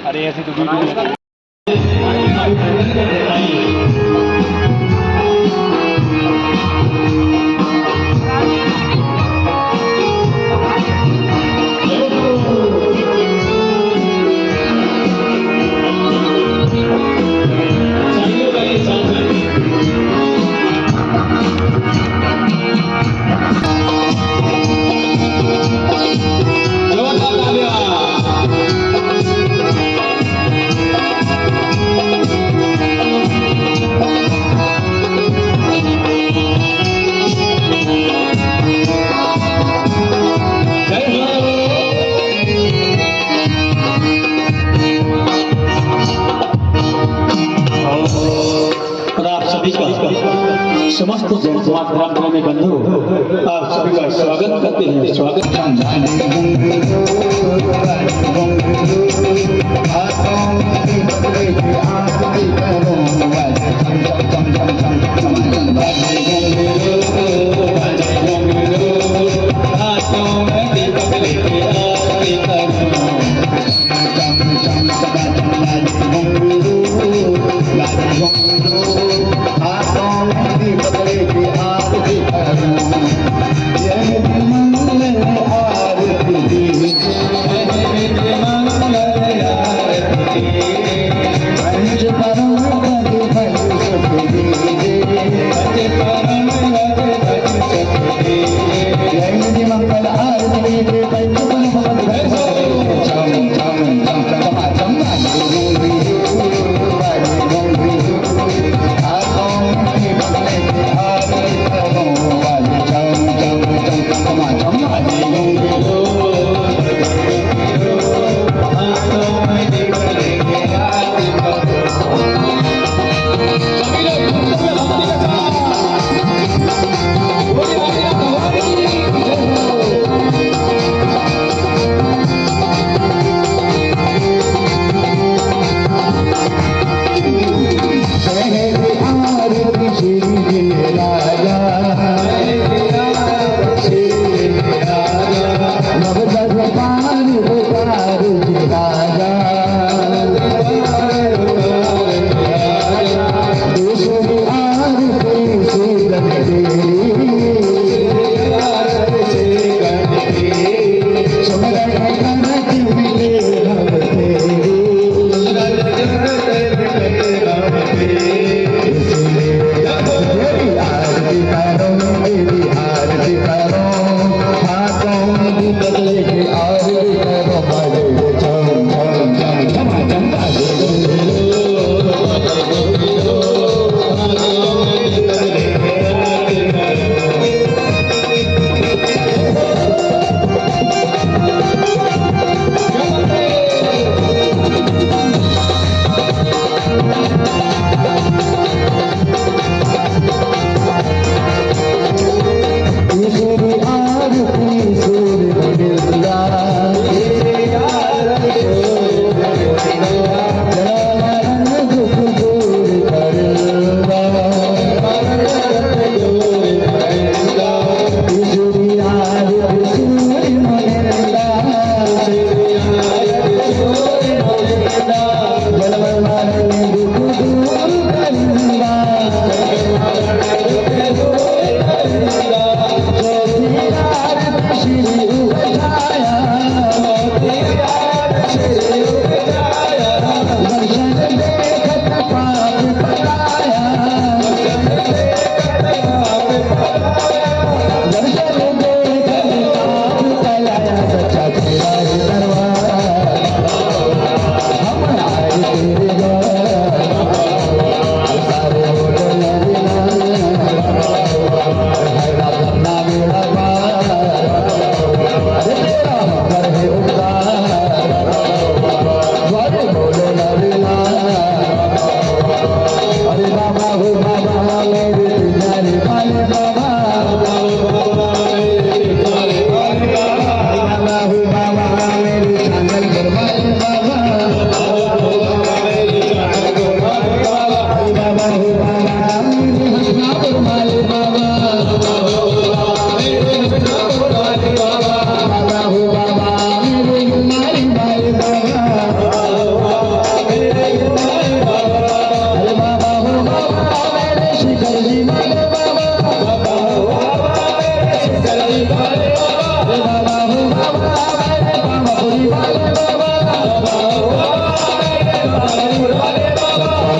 अरे ऐसे तो वीडियो समस्त जन समाज ग्राम में बंधु आप सभी का स्वागत करते हैं। स्वागत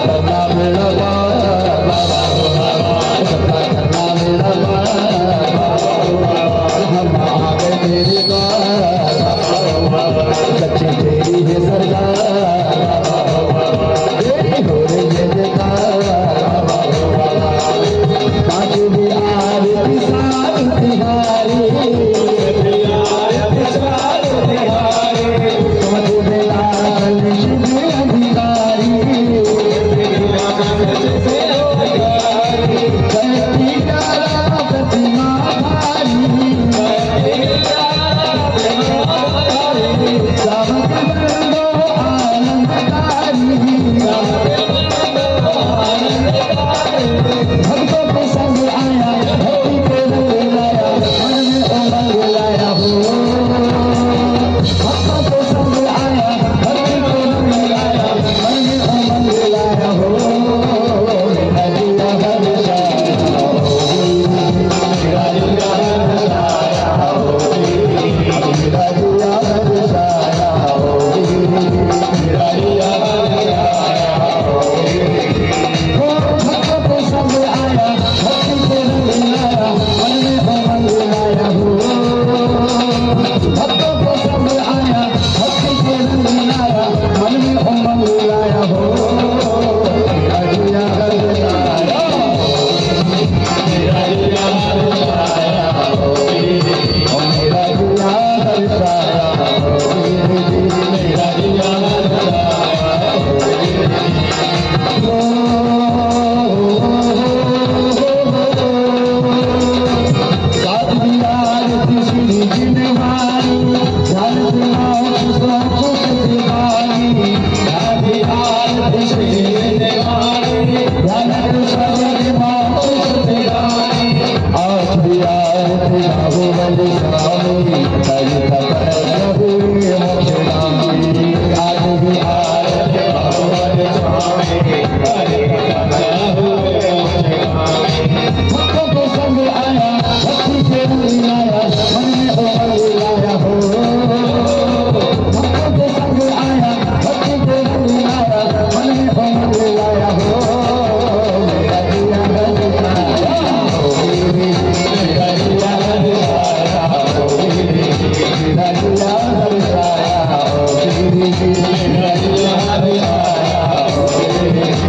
करना मेरा सपना करना मेरा हम आ गए तेरे द्वार सच्ची तेरी है सरकार तेरी हो रही है जयकार पाँच भी आरती सारी तिहारी Hare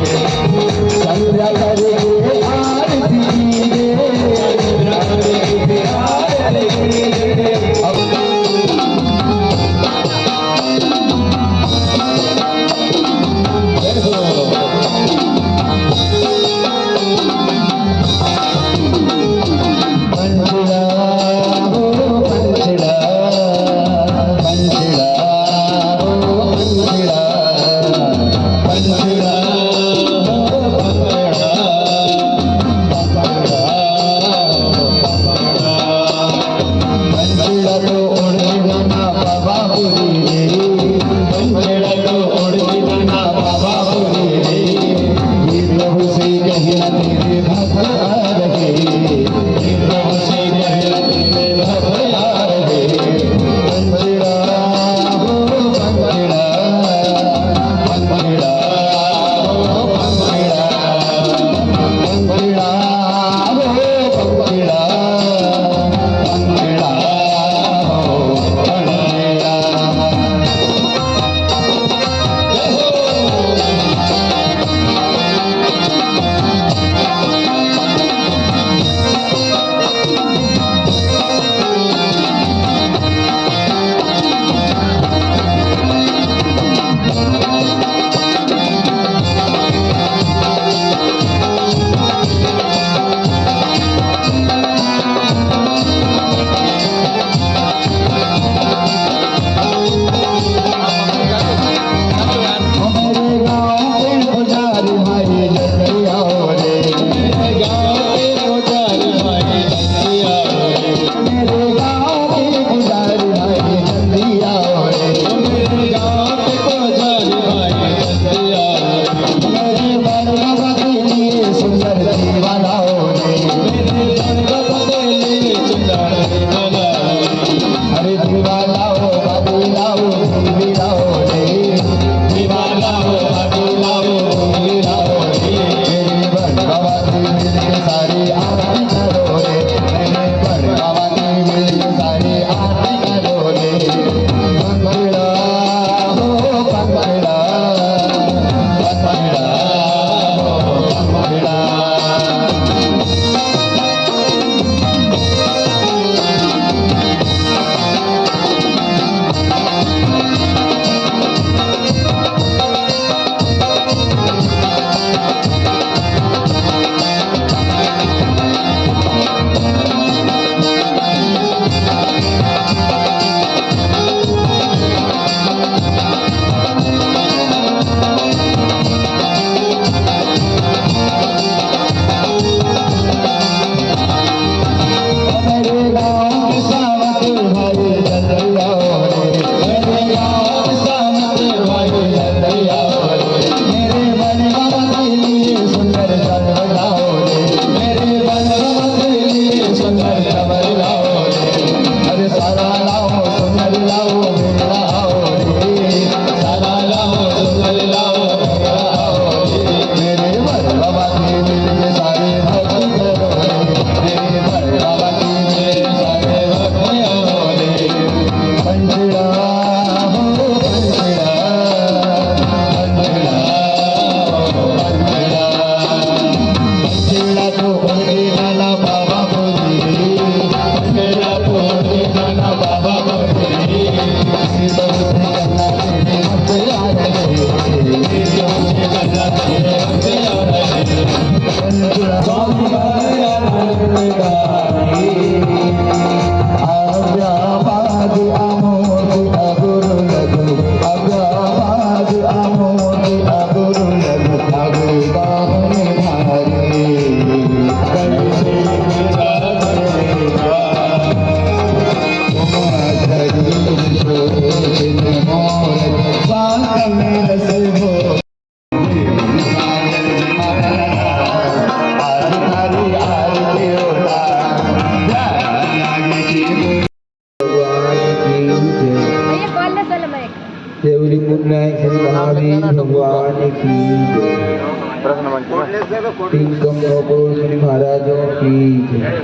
टिंकम नौपुर महाराजों की जय।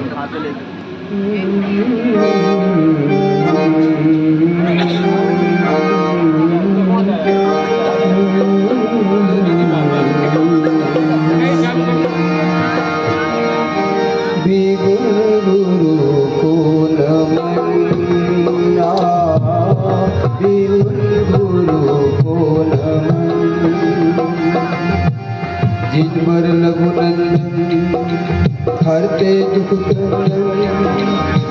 जिन पर लघुनंदन हरते दुख क्रंदन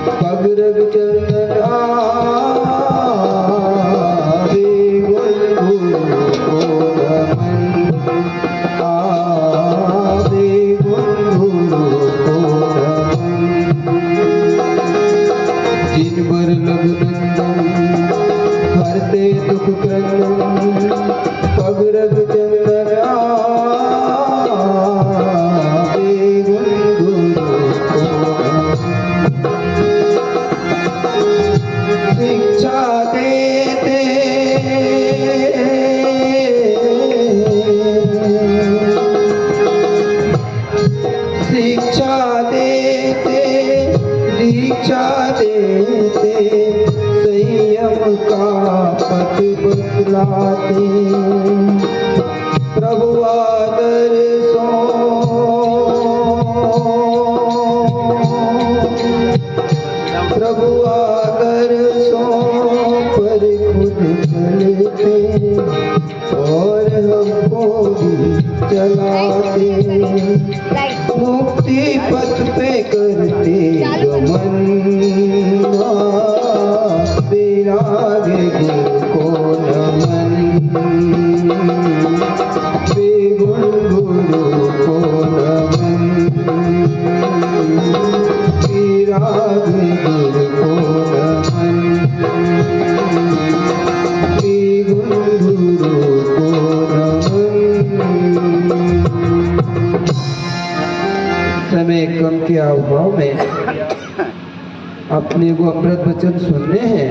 पग रग चंदन आवे गुरु को नमन आवे गुरु को नमन। जिन पर लघुनंदन हरते दुख क्रंदन पग रग चंदन शिक्षा देते शिक्षा देते दीक्षा देते संयम का पथ बतलाते प्रभु आदर सो प्रभु आदर सो पर खुद चलते और हमको भी चलाते मुक्ति पथ पे करते गमन विरागे गुरु को नमन गुरु को नमन विरागे गुरु को नमन गुरु को नमन। समय कम के अभाव में अपने को अमृत वचन सुनने हैं।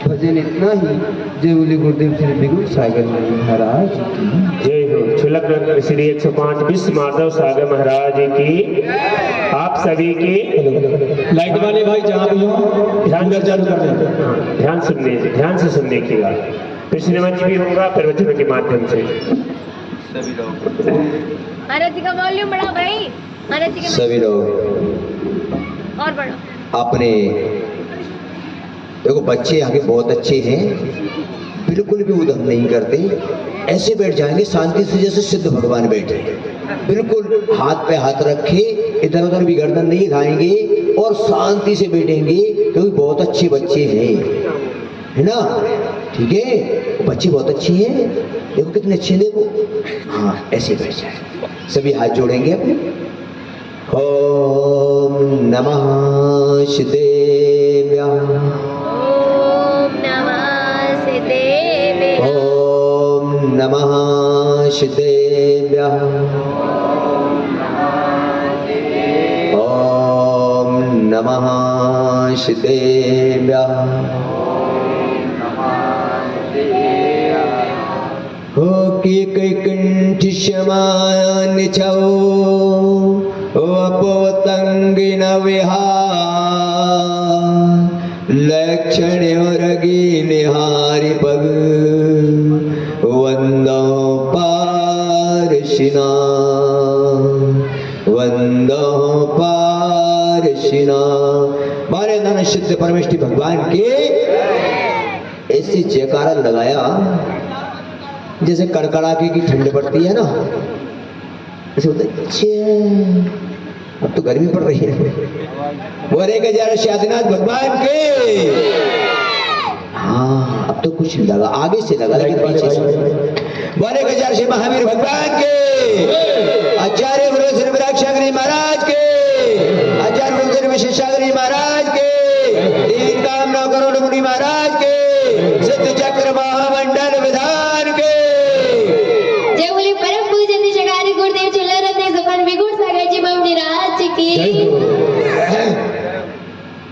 भजन इतना ही। जय बोले गुरुदेव श्री बिगुल सागर महाराज की जय हो। छुलक रत्न श्री 105 विश्व माधव सागर महाराज की आप सभी की लाइट वाले भाई जहाँ भी हो ध्यान चालू कर दें। ध्यान से सुन देखिएगा। कृष्ण मंच भी होगा प्रवचन के माध्यम से। महाराज जी का वॉल्यूम बढ़ा भाई। महाराज जी का सभी लोग और बढ़ा। अपने देखो बच्चे आगे बहुत अच्छे हैं, बिल्कुल भी उधम नहीं करते, ऐसे बैठ जाएंगे शांति से जैसे सिद्ध भगवान बैठे, बिल्कुल हाथ पे हाथ रखे, इधर उधर भी गर्दन नहीं हिलाएंगे और शांति से बैठेंगे, क्योंकि बहुत अच्छे बच्चे हैं, है ना? ठीक है, बच्चे बहुत अच्छे हैं, देखो कितने अच्छे, देखो। हाँ, ऐसे बैठ जाए, सभी हाथ जोड़ेंगे अपने। ओम नमः शिदेव्याय ओम नमः शिदेव्याय ओम नमः शिदेव्याय हो की कंठ शमान छो अपतंगिन विहार लक्षण रगी निहारी पग वंदो पारशिना वंदो पारशिना। मारे धन सिद्ध परमेष्टि भगवान के ऐसी जयकारा लगाया जैसे कड़कड़ाके की ठंड पड़ती है ना, ऐसे होता है। अब तो गर्मी पड़ रही है। बोरे के जरा शादीनाथ भगवान के। हाँ, अब तो कुछ लगा, आगे से लगा, लेकिन पीछे से। बोरे के जरा श्री महावीर भगवान के, आचार्य गुरु श्री विराक्षागिरी महाराज के, आचार्य गुरु श्री विशेषागिरी महाराज के, तीन काम नौ करोड़ मुनि महाराज के, सिद्ध चक्र महामंडल विधान के। जय बोले परम पूजन शिकारी गुरुदेव चुल्ला रत्न सुपन विगुण सागर जी महाराज की।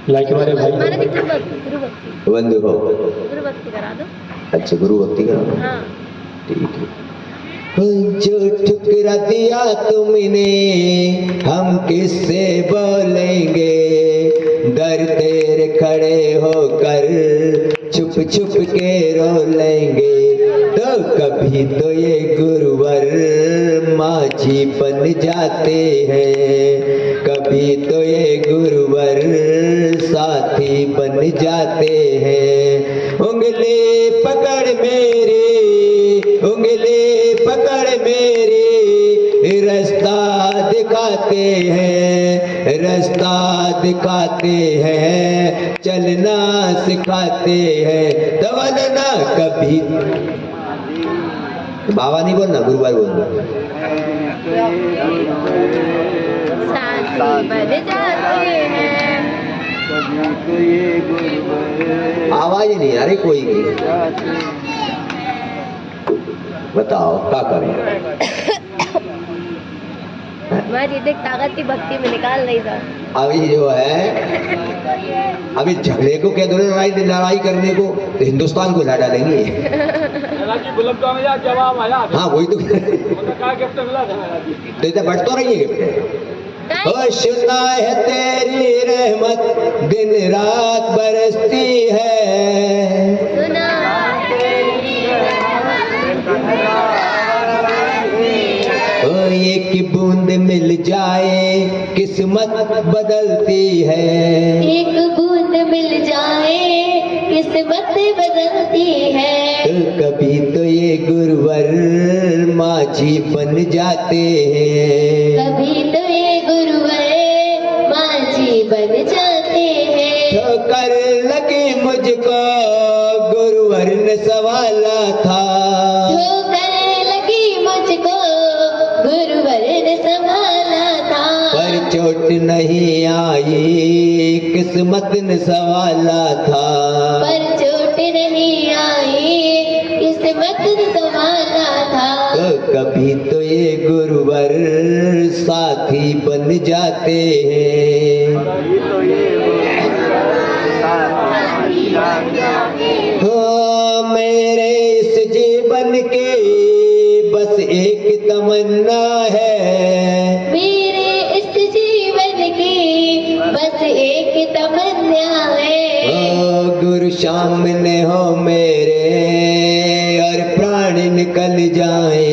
लाइट वाले भाई महाराज जी गुरु भक्ति बंधु हो, गुरु भक्ति करा दो। अच्छा गुरु भक्ति करा दो। हाँ ठीक है। जो ठुकरा दिया तुमने हम किससे बोलेंगे, दर तेरे खड़े होकर छुप छुप के रो लेंगे। तो कभी तो ये गुरुवर माझी बन जाते हैं, कभी तो ये गुरुवर साथी बन जाते हैं। उंगली पकड़ मेरी, उंगली पकड़ मेरी, रास्ता दिखाते हैं, रास्ता दिखाते हैं, चलना सिखाते हैं। दवाना कभी बाबा नहीं बोलना, गुरुवार बोलना। साथी बन जाते हैं। आवाज ही नहीं आ रही कोई की। बताओ क्या करें। हमारी देख ताकत की भक्ति में निकाल नहीं था। अभी जो है, अभी झगड़े को क्या दोनों लड़ाई करने को तो हिंदुस्तान को ला डालेंगे। हाँ वही तो इतना बढ़ तो रही है गिफ्ट। ओ सुना है तेरी रहमत दिन रात बरसती है, सुना ओ एक बूंद मिल जाए किस्मत बदलती है, एक बूंद मिल जाए किस्मत बदलती है। तो कभी तो ये गुरुवर माझी बन जाते हैं, कभी तो ये गुरुवर माझी बन जाते हैं। ठोकर लगी मुझको गुरुवर ने सवाला था, ठोकर लगी मुझको गुरुवर ने संभाला था, पर चोट नहीं आई किस्मत ने सवाला था। पर चोट नहीं आई किस्मत ने संभाला था। तो कभी तो ये गुरुवर साथी बन जाते हैं। हो मेरे इस जीवन के बस एक तमन्ना है, मेरे इस जीवन की बस एक तमन्ना है। ओ गुरु सामने हो मेरे और प्राण निकल जाए,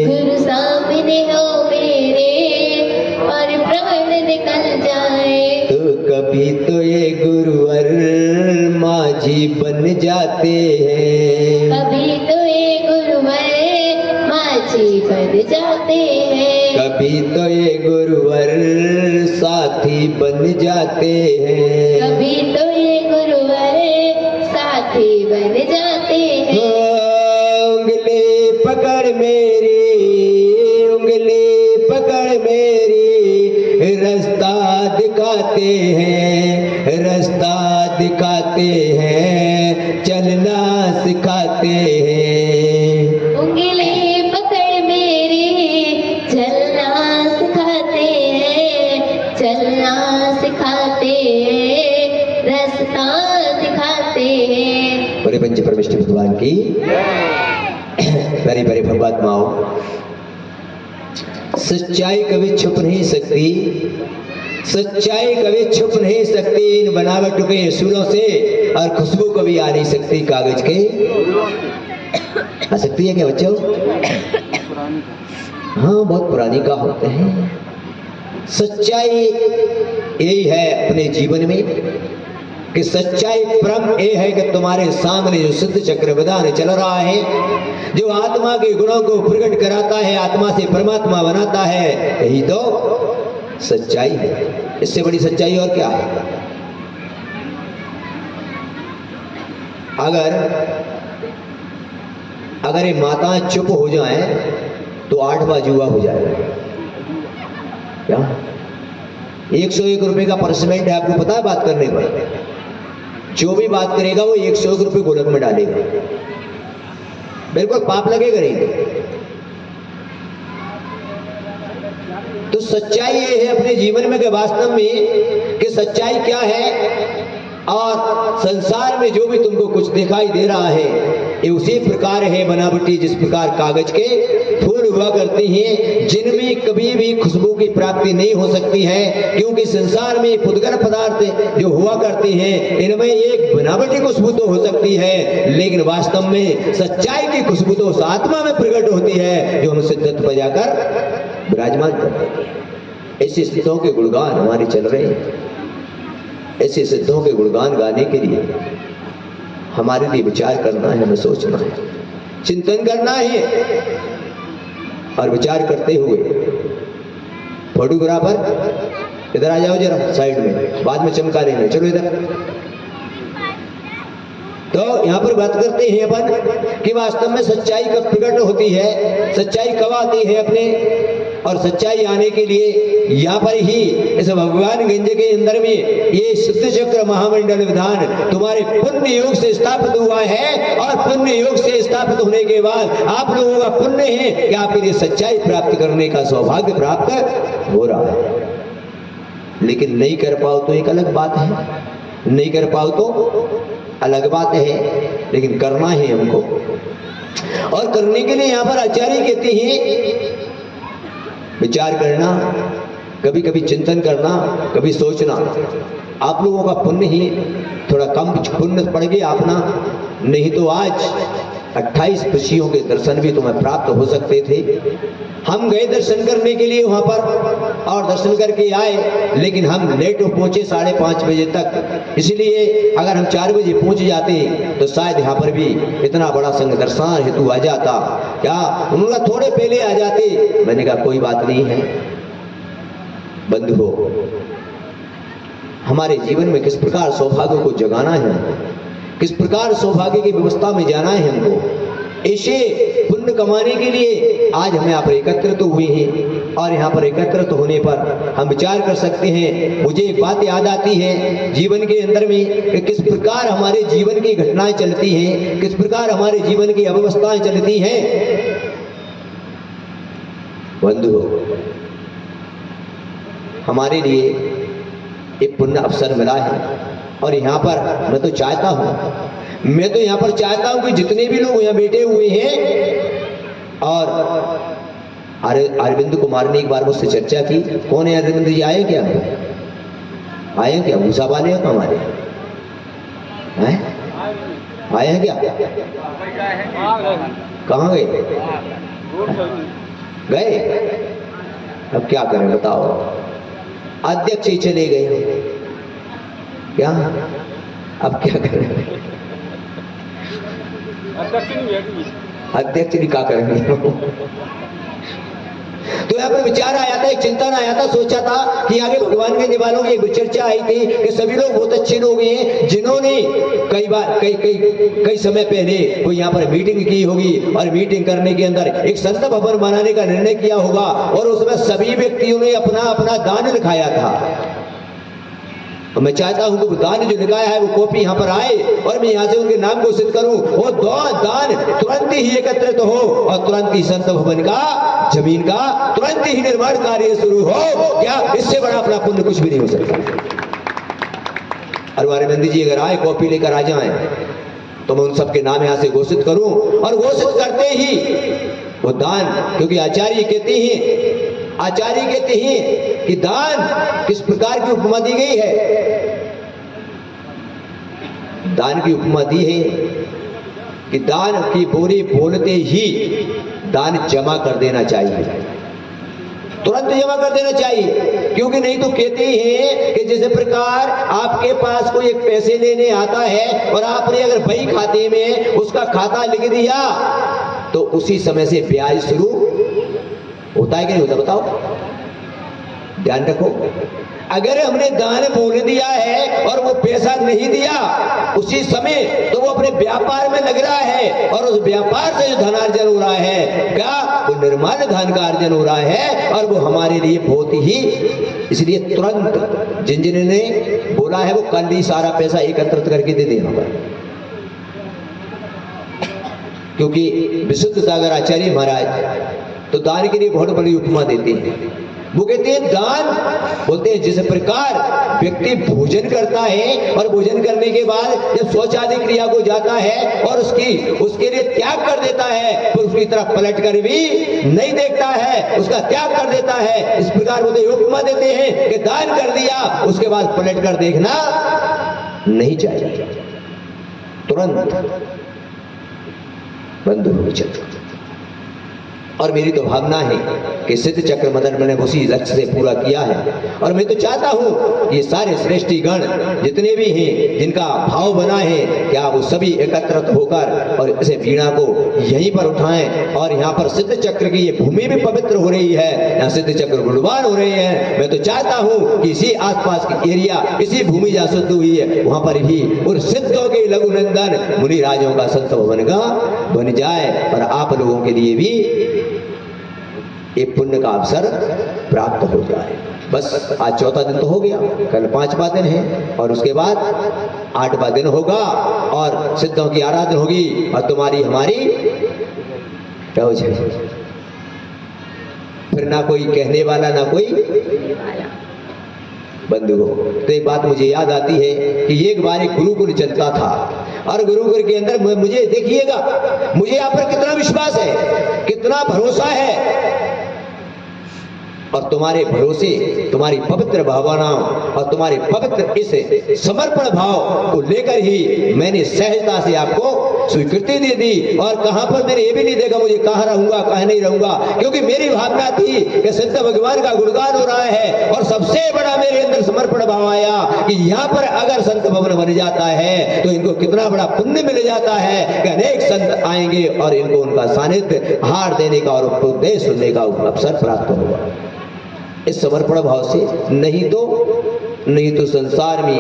गुरु सामने हो मेरे और प्राण निकल जाए। तो कभी तो ये गुरुवर माझी बन जाते हैं, कभी तो ये गुरुवर माझी बन जाते हैं। कभी तो ये गुरुवर साथी बन जाते हैं। कभी तो ये गुरुवर साथी बन जाते हैं। उंगली पकड़ मेरी, उंगली पकड़ मेरी, रास्ता दिखाते हैं, रास्ता दिखाते हैं, चलना सिखाते हैं। उंगली पकड़ मेरी चलना सिखाते हैं, चलना सिखाते हैं, रास्ता दिखाते हैं। बड़े पंच परमेश्वर भगवान की प्यारी प्यारी परमात्माओं, सच्चाई कभी छुप नहीं सकती, सच्चाई कभी छुप नहीं सकती इन बनावट के असूलों से, और खुशबू कभी आ नहीं सकती कागज के। आ सकती है क्या बच्चों? हाँ बहुत पुरानी का होते हैं। सच्चाई यही है अपने जीवन में कि सच्चाई परम ये है कि तुम्हारे सामने जो सिद्ध चक्र विधान चल रहा है, जो आत्मा के गुणों को प्रकट कराता है, आत्मा से परमात्मा बनाता है, यही तो सच्चाई है। इससे बड़ी सच्चाई और क्या है? अगर ये माताएं चुप हो जाएं तो 8वां जुआ हो जाएगा। क्या 101 रुपए का परसेंट है, आपको पता है? बात करने पर जो भी बात करेगा वो 101 रुपए गोलक में डालेगा, बिल्कुल पाप लगेगा नहीं। तो सच्चाई ये है अपने जीवन में कि वास्तव में कि सच्चाई क्या है, और संसार में जो भी तुमको कुछ दिखाई दे रहा है ये उसी प्रकार है बनावटी जिस प्रकार कागज के फूल हुआ करते हैं जिनमें कभी भी खुशबू की प्राप्ति नहीं हो सकती है, क्योंकि संसार में पुद्गल पदार्थ जो हुआ करते हैं इनमें एक बनावटी खुशबू तो हो सकती है, लेकिन वास्तव में सच्चाई की खुशबू तो उस आत्मा में प्रकट होती है जो हम सिद्धत बजाकर विराजमान कर देती है। ऐसे सिद्धों के गुणगान हमारे चल रहे हैं। ऐसे सिद्धों के गुणगान गाने के लिए हमारे लिए विचार करना है, हमें सोचना है, चिंतन करना है। और विचार करते हुए फोटोग्राफर इधर आ जाओ जरा साइड में, बाद में चमका लेंगे, चलो इधर। तो यहाँ पर बात करते हैं अपन कि वास्तव में सच्चाई कब प्रकट होती है, सच्चाई कब आती है अपने, और सच्चाई आने के लिए यहाँ पर ही इस भगवान गंज के अंदर में ये सिद्ध चक्र महामंडल विधान तुम्हारे पुण्य योग से स्थापित हुआ है। और पुण्य योग से स्थापित होने के बाद आप लोगों का पुण्य है कि आप ये सच्चाई प्राप्त करने का सौभाग्य प्राप्त हो रहा है। लेकिन नहीं कर पाओ तो एक अलग बात है, नहीं कर पाओ तो अलग बात है, लेकिन करना है हमको। और करने के लिए यहाँ पर आचार्य कहते हैं विचार करना, कभी कभी चिंतन करना, कभी सोचना। आप लोगों का पुण्य ही थोड़ा कम पुण्य पड़ गया अपना, नहीं तो आज 28 ऋषियों के दर्शन भी तुम्हें प्राप्त हो सकते थे। हम गए दर्शन करने के लिए वहां पर और दर्शन करके आए, लेकिन हम लेट पहुंचे 5:30 बजे तक। इसलिए अगर हम 4 बजे पहुंच जाते तो शायद यहाँ पर भी इतना बड़ा संघ दर्शन हेतु आ जाता। क्या उन्होंने थोड़े पहले आ जाते? मैंने कहा कोई बात नहीं है बंधुओं, हमारे जीवन में किस प्रकार सौभाग्य को जगाना है, किस प्रकार सौभाग्य की व्यवस्था में जाना है हमको। ऐसे पुण्य कमाने के लिए आज हम यहाँ पर एकत्रित हुए हैं। और यहाँ पर एकत्रित होने पर हम विचार कर सकते हैं। मुझे एक बात याद आती है जीवन के अंदर में कि किस प्रकार हमारे जीवन की घटनाएं चलती हैं, किस प्रकार हमारे जीवन की अव्यवस्थाएं चलती हैं। बंधुओं, हमारे लिए एक पुण्य अवसर मिला है। और यहाँ पर मैं तो यहाँ पर चाहता हूं कि जितने भी लोग यहाँ बैठे हुए हैं, और अरविंद कुमार ने एक बार मुझसे चर्चा की, कौन है अरविंद जी, आए क्या? भूसा वाले हैं हमारे हैं, आए हैं क्या? कहाँ गए? अब क्या करें बताओ, अध्यक्ष ही चले गए क्या? अब क्या करें? अध्यक्ष जी क्या करेंगे? तो यहाँ पर विचार आया था, एक चिंतन आया था, सोचा था कि आगे भगवान के निवालों की एक चर्चा आई थी कि सभी लोग बहुत अच्छे लोग हैं जिन्होंने कई समय पहले कोई यहाँ पर मीटिंग की होगी, और मीटिंग करने के अंदर एक संत भवन बनाने का निर्णय किया होगा, और उसमें सभी व्यक्तियों ने अपना अपना दान लिखाया था। तो मैं चाहता हूं कि दान जो लिखाया है वो कॉपी यहाँ पर आए और मैं यहाँ से उनके नाम घोषित करूं। वो दान तुरंत ही एकत्रित हो और तुरंत ही संत भवन का, जमीन का तुरंत ही निर्माण कार्य शुरू हो। क्या इससे बड़ा अपना पुण्य कुछ भी नहीं हो सकता। अरवारे नंदी जी अगर आए कॉपी लेकर आ जाएं तो मैं उन सबके नाम यहाँ से घोषित करूं, और घोषित करते ही वो दान, क्योंकि आचार्य कहते हैं कि दान किस प्रकार की उपमा दी गई है। दान की उपमा दी है कि दान की बोली बोलते ही दान जमा कर देना चाहिए, तुरंत जमा कर देना चाहिए। क्योंकि नहीं तो कहते हैं कि जैसे प्रकार आपके पास कोई एक पैसे लेने आता है और आपने अगर बही खाते में उसका खाता लिख दिया तो उसी समय से ब्याज शुरू होता है कि नहीं होता? बताओ, ध्यान रखो। अगर हमने दान बोल दिया है और वो पैसा नहीं दिया उसी समय, तो वो अपने व्यापार में लग रहा है, और उस व्यापार से जो धनार्जन हो रहा है क्या वो निर्माण धन का अर्जन हो रहा है, और वो हमारे लिए बहुत ही, इसलिए तुरंत जिन्होंने बोला है वो कल ही सारा पैसा एकत्रित करके दे देना पड़ेगा। क्योंकि विशुद्ध सागर आचार्य महाराज तो दान के लिए बहुत बड़ी उपमा देते हैं। वो कहते हैं दान, बोलते हैं जिस प्रकार व्यक्ति भोजन करता है और भोजन करने के बाद जब शौच आदि क्रिया को जाता है और उसके लिए त्याग कर देता है, तो उसकी तरफ पलट कर भी नहीं देखता है, उसका त्याग कर देता है। इस प्रकार बोलते उपमा देते हैं कि दान कर दिया, उसके बाद पलट कर देखना नहीं चाहिए, तुरंत बंद हो जाए। और मेरी तो भावना है कि सिद्ध चक्र मदन मैंने उसी लक्ष्य से पूरा किया है। और मैं तो चाहता हूं ये सारे श्रेष्ठी गण जितने भी हैं, जिनका भाव बना है, क्या वो सभी एकत्रित होकर और इसे वीणा को यहीं पर उठाएं। और यहाँ पर सिद्ध चक्र की ये भूमि भी पवित्र हो रही है, यहाँ सिद्ध चक्र गुणवान हो रहे हैं। मैं तो चाहता हूँ कि इसी आसपास की एरिया, इसी भूमि जहाँ शुद्ध हुई है वहां पर भी उन सिद्धों के लघुनंदन मुनि राजों का संत भवन का बन जाए और आप लोगों के लिए भी एक पुण्य का अवसर प्राप्त हो जाए। बस आज चौथा दिन तो हो गया, कल 5वां दिन है और उसके बाद 8वां दिन होगा और सिद्धों की आराधना होगी और तुम्हारी हमारी क्या हो जाए। फिर ना कोई कहने वाला ना कोई बंधु हो। तो एक बात मुझे याद आती है कि एक बार एक गुरुकुल चलता था और गुरुकुल के अंदर मुझे देखिएगा, मुझे आप पर कितना विश्वास है, कितना भरोसा है, और तुम्हारे भरोसे, तुम्हारी पवित्र भावनाओं और तुम्हारे पवित्र इस समर्पण भाव को लेकर ही मैंने सहजता से आपको स्वीकृति दे दी। और कहां पर मैंने ये भी नहीं देखा मुझे कहां रहूंगा कहां नहीं रहूंगा, क्योंकि मेरी भावना थी कि सिद्ध भगवान का गुणगान हो रहा है और सबसे बड़ा मेरे अंदर समर्पण भाव आया कि यहाँ पर अगर संत भवन बन जाता है तो इनको कितना बड़ा पुण्य मिल जाता है कि अनेक संत आएंगे और इनको उनका सानिध्य हार देने का और उपदेश सुनने का अवसर प्राप्त होगा। इस समर्पण भाव से नहीं तो संसार में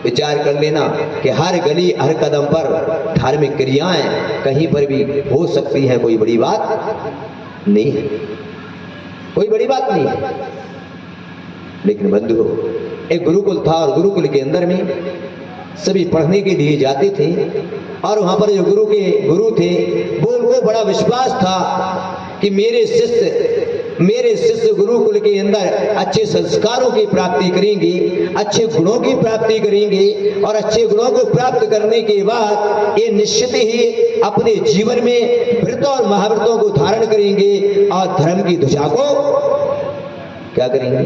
विचार कर लेना कि हर गली हर कदम पर धार्मिक क्रियाएं कहीं पर भी हो सकती हैं, कोई बड़ी बात नहीं है, कोई बड़ी बात नहीं है। लेकिन बंधुओं, एक गुरुकुल था और गुरुकुल के अंदर में सभी पढ़ने के लिए जाते थे और वहां पर जो गुरु थे वो उनको बड़ा विश्वास था कि मेरे शिष्य गुरुकुल के अंदर अच्छे संस्कारों की प्राप्ति करेंगे, अच्छे गुणों की प्राप्ति करेंगे और अच्छे गुणों को प्राप्त करने के बाद ये निश्चित ही अपने जीवन में व्रत और महाव्रतों को धारण करेंगे और धर्म की ध्वजा को क्या करेंगे।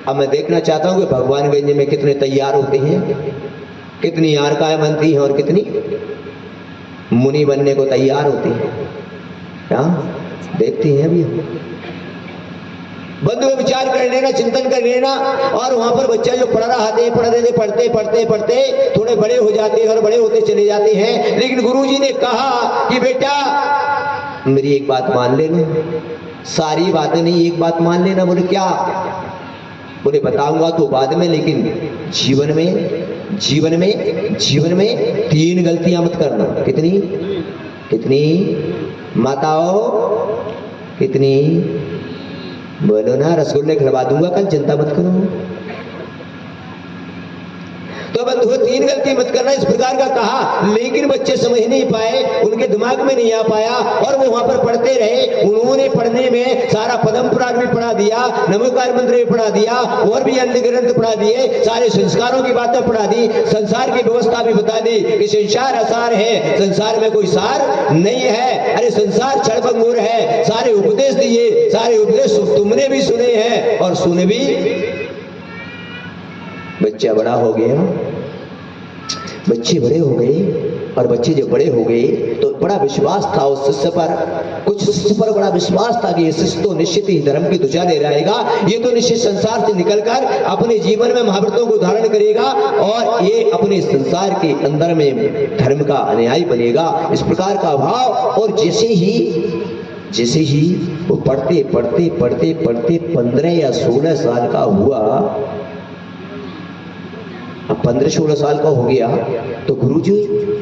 अब मैं देखना चाहता हूं कि भगवानगंज में कितने तैयार होते हैं, कितनी आरकाएं बनती हैं और कितनी मुनि बनने को तैयार होती हैं। क्या देखते हैं अभी बंधु विचार कर लेना, चिंतन कर लेना। और वहां पर बच्चा जो पढ़ रहा थे पढ़ते थोड़े बड़े हो जाते हैं और बड़े होते चले जाते हैं। लेकिन गुरुजी ने कहा कि बेटा मेरी एक बात मान लेना, सारी बातें नहीं एक बात मान लेना। बोले क्या? बोले बताऊंगा तो बाद में, लेकिन जीवन में 3 गलतियां मत करना। कितनी माताओं, कितनी? बोलो ना, रसगुल्ले खिलवा दूंगा कल, चिंता मत करो। तो बंधुओं 3 गलती मत करना, इस प्रकार का कहा। लेकिन बच्चे समझ नहीं पाए, उनके दिमाग में नहीं आ पाया और वो वहां पर पढ़ते रहे। उन्होंने पढ़ने में सारा पद्म पुराण भी पढ़ा दिया, नमोकार मंत्र भी पढ़ा दिया और भी अन्य ग्रंथ पढ़ा दिए, सारे संस्कारों की बातें पढ़ा दी, संसार की व्यवस्था भी बता दी कि संसार असार है, संसार में कोई सार नहीं है। अरे संसार क्षणभंगुर है। सारे उपदेश दिए, सारे उपदेश तुमने भी सुने हैं और सुने भी। बच्चा बड़ा हो गया, बच्चे बड़े हो गए और बच्चे जब बड़े हो गए तो बड़ा विश्वास था उस शिष्य पर, कुछ शिष्य पर बड़ा विश्वास था कि ये शिष्य तो निश्चित ही धर्म की ध्वजा ले रहेगा, ये तो निश्चित संसार से निकलकर अपने जीवन में महाव्रतों को धारण करेगा और ये अपने संसार के अंदर में धर्म का अनुयायी बनेगा। इस प्रकार का भाव। और जैसे ही वो पढ़ते 15 या 16 साल का हुआ, अब 15-16 साल का हो गया तो गुरुजी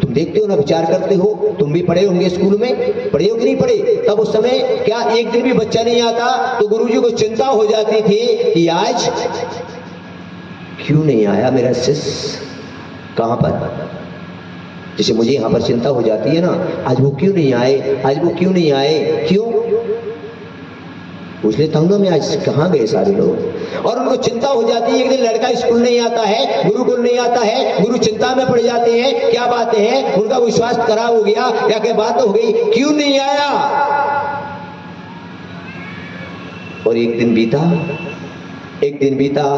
तुम देखते हो ना, विचार करते हो, तुम भी पढ़े होंगे स्कूल में, पढ़े हो कि नहीं पढ़े? तब उस समय क्या एक दिन भी बच्चा नहीं आता तो गुरुजी को चिंता हो जाती थी कि आज क्यों नहीं आया मेरा शिष्य, कहां पर? जैसे मुझे यहां पर चिंता हो जाती है ना, आज वो क्यों नहीं आए, आज वो क्यों नहीं आए, क्यों? पूछ लेता हूँ ना मैं आज कहाँ गए सारे लोग। और उनको चिंता हो जाती है, एक दिन लड़का स्कूल नहीं आता है, गुरुकुल नहीं आता है, गुरु चिंता में पड़ जाते हैं, क्या बातें हैं, उनका विश्वास खराब हो गया, क्या क्या बात हो गई, क्यों नहीं आया। और एक दिन बीता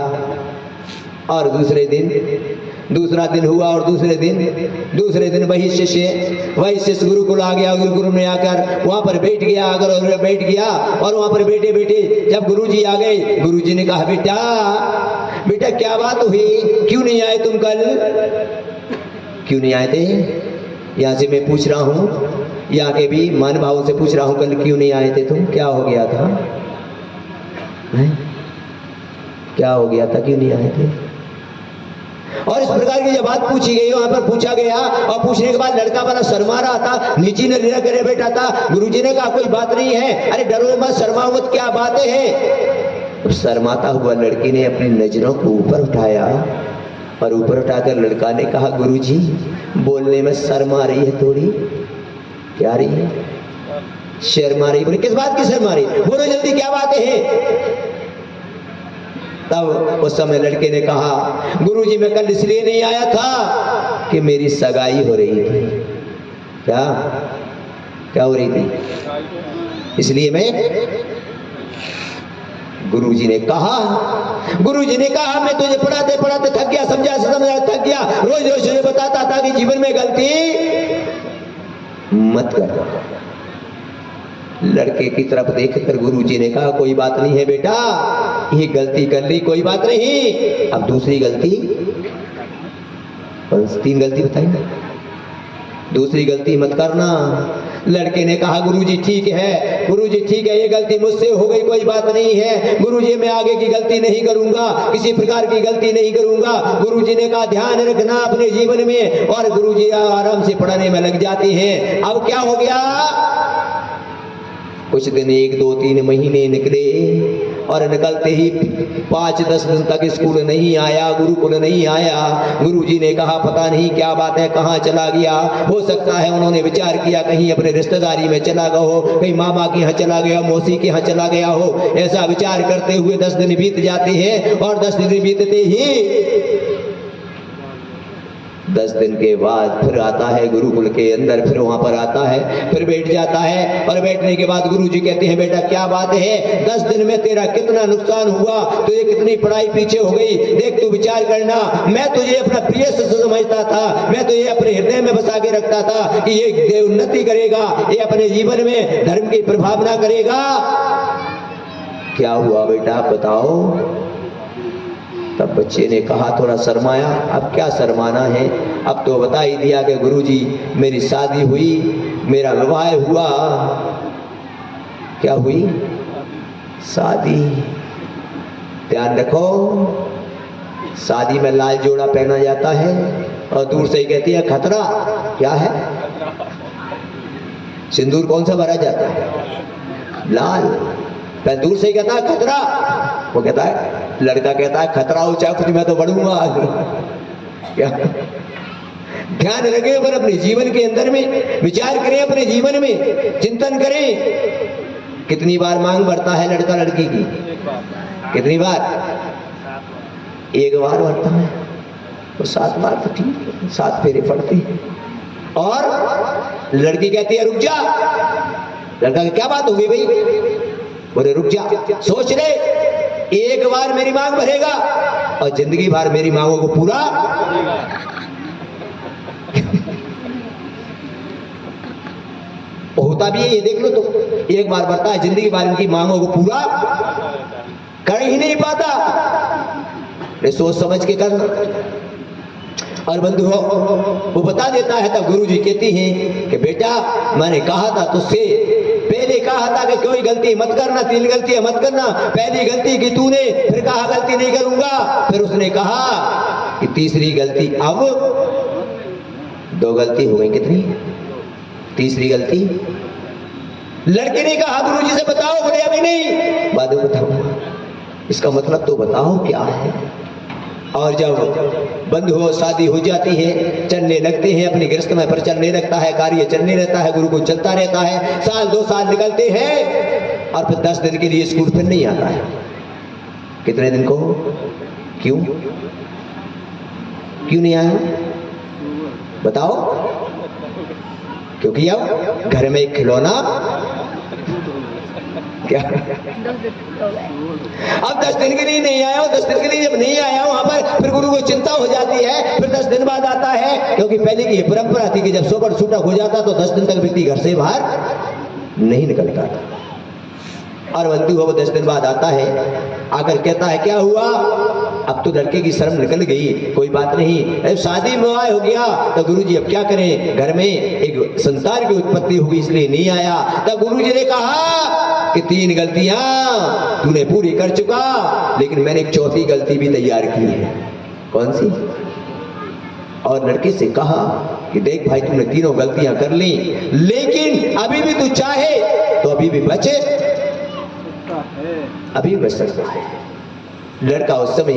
और दूसरे दिन, दूसरा दिन हुआ और दूसरे दिन वही शिष्य गुरुकुल आ गया। गुरुकुल में आकर वहां पर बैठ गया, और वहां पर बैठे बैठे जब गुरुजी आ गए, गुरुजी ने कहा बेटा क्या बात हुई, क्यों नहीं आए तुम कल, क्यों नहीं आए थे। यहाँ से मैं पूछ रहा हूँ, यहाँ के भी मान भावों से पूछ रहा हूँ, कल क्यों नहीं आए थे तुम, क्या हो गया था, क्या हो गया था, क्यों नहीं आए थे। और इस प्रकार की जब बात पूछी गई, वहां पर पूछा गया, और पूछने के बाद लड़का बड़ा शर्मा रहा था, नीचे ने लेकर करे बैठा था। गुरुजी ने कहा कोई बात नहीं है, अरे डरो मत, शर्माओ मत, क्या बातें हैं। शर्माता हुआ लड़की ने अपनी नजरों को ऊपर उठाया, और ऊपर उठाकर लड़का ने कहा गुरुजी बोलने में शर्म आ रही है थोड़ी, क्या रही है, शर्म आ रही। बोले किस बात की शर्म आ रही, बोलो जल्दी क्या बातें हैं। तब उस समय लड़के ने कहा गुरुजी मैं कल इसलिए नहीं आया था कि मेरी सगाई हो रही थी। क्या हो रही थी, इसलिए मैं, गुरुजी ने कहा मैं तुझे पढ़ाते पढ़ाते थक गया, समझा थक गया, रोज तुझे बताता था कि जीवन में गलती मत कर। लड़के की तरफ देखकर गुरुजी ने कहा कोई बात नहीं है बेटा, ये गलती कर ली, कोई बात नहीं। अब दूसरी गलती, 3 गलती बताई ना, दूसरी गलती मत करना। लड़के ने कहा गुरुजी ठीक है, ये गलती मुझसे हो गई, कोई बात नहीं है गुरुजी, मैं आगे की गलती नहीं करूंगा, किसी प्रकार की गलती नहीं करूंगा। गुरुजी ने कहा ध्यान रखना अपने जीवन में, और गुरुजी आराम से पढ़ाने में लग जाते हैं। अब क्या हो गया, कुछ दिन 1, 2, 3 महीने निकले, और निकलते ही 5-10 दिन तक स्कूल नहीं आया, गुरुकुल नहीं आया। गुरुजी ने कहा पता नहीं क्या बात है, कहाँ चला गया। हो सकता है उन्होंने विचार किया कहीं अपने रिश्तेदारी में चला गया हो, कहीं मामा के यहाँ चला गया, मौसी के यहाँ चला गया हो। ऐसा विचार करते हुए 10 दिन बीत जाते हैं, और 10 दिन बीतते ही 10 दिन के बाद फिर आता है गुरुकुल के अंदर, फिर वहां पर आता है, फिर बैठ जाता है। और बैठने के बाद गुरुजी कहते हैं बेटा क्या बात है, 10 दिन में तेरा कितना नुकसान हुआ, तुझे कितनी पढ़ाई पीछे हो गई, देख तू विचार करना। मैं तुझे अपना प्रिय समझता था, मैं तुझे अपने हृदय में बसा के रखता था कि ये उन्नति करेगा, ये अपने जीवन में धर्म की प्रभावना करेगा। क्या हुआ बेटा बताओ। तब बच्चे ने कहा थोड़ा शर्माया, अब क्या शर्माना है, अब तो बता ही दिया कि गुरुजी मेरी शादी हुई, मेरा विवाह हुआ। क्या हुई, शादी। ध्यान रखो, शादी में लाल जोड़ा पहना जाता है, और दूर से ही कहती है खतरा। क्या है, सिंदूर कौन सा भरा जाता है, लाल। पहले दूर से ही कहता है खतरा, वो कहता है, लड़का कहता है खतरा हो चाहे कुछ, मैं तो बढ़ूंगा। क्या, ध्यान रखें पर अपने जीवन के अंदर में विचार करें, अपने जीवन में चिंतन करें। कितनी बार मांग भरता है लड़का लड़की की, कितनी बार, 1 बार भरता है, तो 7 बार तो ठीक, 7 फेरे पड़ते हैं। और लड़की कहती है रुक जा। लड़का की क्या बात हो गई भाई, बोले रुक जा, सोच ले, 1 बार मेरी मांग भरेगा और जिंदगी भर मेरी मांगों को पूरा। होता भी है ये देख लो, तो 1 बार भरता है, जिंदगी भर इनकी मांगों को पूरा कर ही नहीं पाता। सोच समझ के करना। और बंधु वो बता देता है, तब गुरुजी कहती हैं कि बेटा मैंने कहा था तुझसे, पहले कहा था कि कोई गलती मत करना, 3 गलतियां मत करना, पहली गलती की तूने, फिर कहा गलती नहीं करूंगा, फिर उसने कहा कि तीसरी गलती, अब 2 गलती हो गई, कितनी, तीसरी गलती। लड़के ने कहा गुरुजी से बताओ, बोले अभी नहीं, बाद में बताऊंगा, इसका मतलब तो बताओ क्या है। और जब बंधुओं शादी हो जाती है, चलने लगते हैं, अपनी गृहस्थ में पर चलने लगता है, कार्य चलने रहता है, गुरु को चलता रहता है, 1-2 साल निकलते हैं, और फिर 10 दिन के लिए स्कूल फिर नहीं आता है। कितने दिन को? क्यों नहीं आया बताओ? क्योंकि अब घर में एक खिलौना क्या अब 10 दिन के लिए नहीं आया हो। 10 दिन के लिए जब नहीं आया वहां पर फिर गुरु को चिंता हो जाती है, फिर 10 दिन बाद आता है। क्योंकि पहले की परंपरा थी कि जब सोकर छूटा हो जाता तो 10 दिन तक व्यक्ति घर से बाहर नहीं निकलता था। और बंधु वो 10 दिन बाद आता है, आकर कहता है क्या हुआ? अब तो लड़के की शर्म निकल गई, कोई बात नहीं, अब शादी विवाह हो गया तो गुरुजी अब क्या करें, घर में एक संतान की उत्पत्ति होगी इसलिए नहीं आया। तब गुरुजी ने कहा कि 3 गलतियां तूने पूरी कर चुका, लेकिन मैंने एक चौथी गलती भी तैयार की है। कौन सी? और लड़के से कहा कि देख भाई तूने 3 गलतियां कर ली, लेकिन अभी भी तू चाहे तो अभी भी बचे, अभी बच सकता है। लड़का उस समय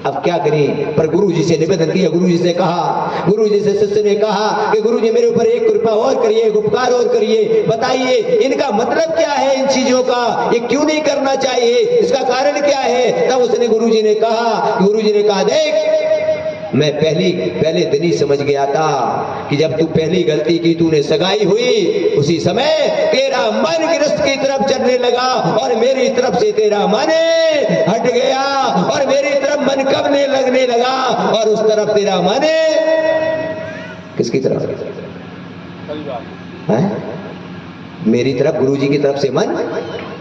अब क्या करें, पर गुरुजी से निवेदन किया, गुरुजी से कहा, गुरुजी से शिष्य ने कहा कि गुरुजी मेरे ऊपर एक कृपा और करिए, एक उपकार और करिए, बताइए इनका मतलब क्या है, इन चीजों का ये क्यों नहीं करना चाहिए, इसका कारण क्या है? तब उसने गुरुजी ने कहा देख मैं पहले दिन ही समझ गया था कि जब तू पहली गलती की, तूने सगाई हुई, उसी समय तेरा मन गृहस्थ की तरफ चलने लगा और मेरी तरफ से तेरा मन हट गया, और मेरी तरफ मन कबने लगने लगा, और उस तरफ तेरा मन किसकी तरफ है? मेरी तरफ, गुरुजी की तरफ से मन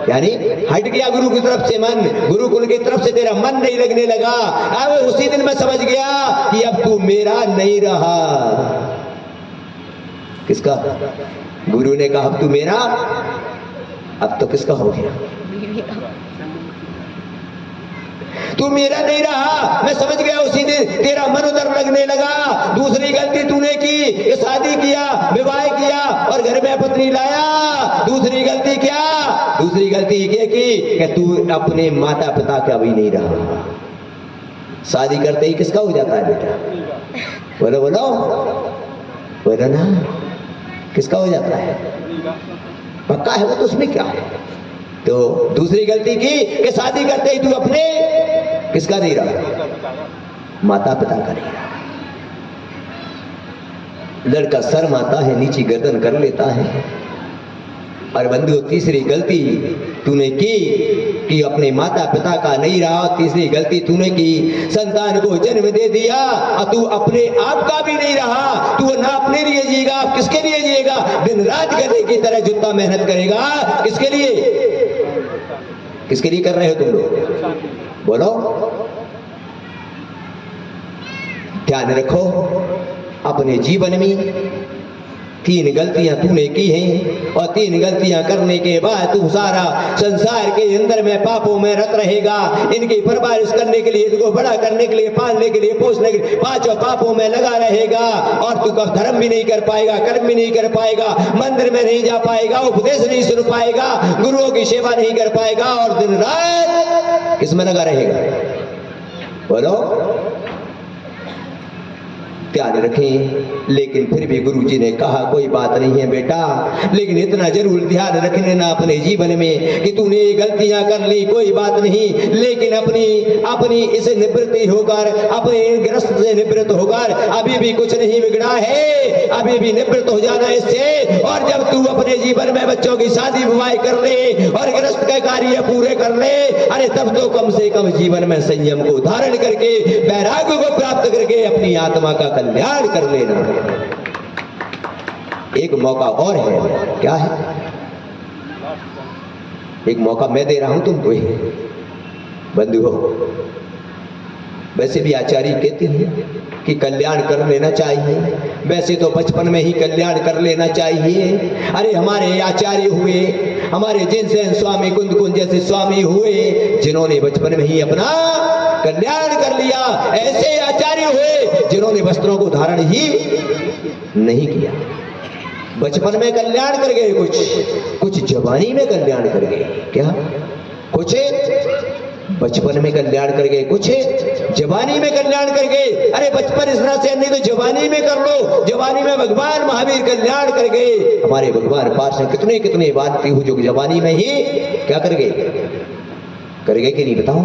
यानी हट गया, गुरु की तरफ से मन, गुरुकुल की तरफ से तेरा मन नहीं लगने लगा। अब उसी दिन मैं समझ गया कि अब तू मेरा नहीं रहा। किसका? गुरु ने कहा अब तू मेरा, अब तो किसका हो गया? तू मेरा नहीं रहा। मैं समझ गया उसी दिन तेरा मन उधर लगने लगा। दूसरी गलती तूने की, शादी किया, विवाह किया और घर में पत्नी लाया। दूसरी गलती क्या? दूसरी गलती ये की कि तू अपने माता पिता का भी नहीं रहा। शादी करते ही किसका हो जाता है बेटा? बोलो बोलो बोलो ना, किसका हो जाता है? पक्का है वो, तो उसमें क्या है? तो दूसरी गलती की कि शादी करते ही तू अपने किसका नहीं रहा? माता पिता का नहीं रहा। लड़का शर्म आता है, नीची गर्दन कर लेता है। और बंधु तीसरी गलती तूने की कि अपने माता पिता का नहीं रहा। तीसरी गलती तूने की, संतान को जन्म दे दिया और तू अपने आप का भी नहीं रहा। तू ना अपने लिए जिएगा, किसके लिए जिएगा? दिन रात गधे की तरह जुत्ता मेहनत करेगा। किसके लिए? किसके लिए कर रहे हो तुम लोग? बोलो। ध्यान रखो, अपने जीवन में 3 गलतियां तूने की हैं, और 3 गलतियां करने के बाद तू सारा संसार के अंदर में पापों में रत रहेगा। इनकी परवरिश करने के लिए, इनको बड़ा करने के लिए, पालने के लिए, पोषने के लिए 5 पापों में लगा रहेगा। और तू का धर्म भी नहीं कर पाएगा, कर्म भी नहीं कर पाएगा, मंदिर में नहीं जा पाएगा, उपदेश नहीं सुन पाएगा, गुरुओं की सेवा नहीं कर पाएगा, और दिन रात किसमें लगा रहेगा? बोलो। ध्यान रखें। लेकिन फिर भी गुरुजी ने कहा कोई बात नहीं है बेटा, लेकिन इतना जरूर ध्यान रख लेना अपने जीवन में कि तूने गलतियां कर ली, कोई बात नहीं, लेकिन अपनी इसे निवृत्ति होकर, अपने ग्रस्त से निवृत्त होकर, अभी भी कुछ नहीं बिगड़ा है, अभी भी निवृत्त हो जाना इससे। और जब तू अपने जीवन में बच्चों की शादी विवाह कर ले और ग्रस्त के कार्य पूरे कर ले, अरे तब तो कम से कम जीवन में संयम को धारण करके, वैराग्य को प्राप्त करके अपनी आत्मा का कल्याण कर लेना। एक मौका और है। क्या है? एक मौका मैं दे रहा हूं तुमको। बंधुओं, वैसे भी आचार्य कहते हैं कि कल्याण कर लेना चाहिए, वैसे तो बचपन में ही कल्याण कर लेना चाहिए। अरे हमारे आचार्य हुए, हमारे जिनसे स्वामी कुंद जैसे स्वामी हुए, जिन्होंने बचपन में ही अपना कल्याण कर लिया। ऐसे आचार्य हुए जिन्होंने वस्त्रों को धारण ही नहीं किया, बचपन में कल्याण कर गए, कुछ जवानी में कल्याण कर गए। क्या? कुछ बचपन में कल्याण कर गए, कुछ जवानी में कल्याण कर गए। अरे बचपन इस तरह से नहीं तो जवानी में कर लो। जवानी में भगवान महावीर कल्याण कर गए। हमारे भगवान पास में कितने कितने बात की हो जो जवानी में ही क्या कर गए कि नहीं बताओ,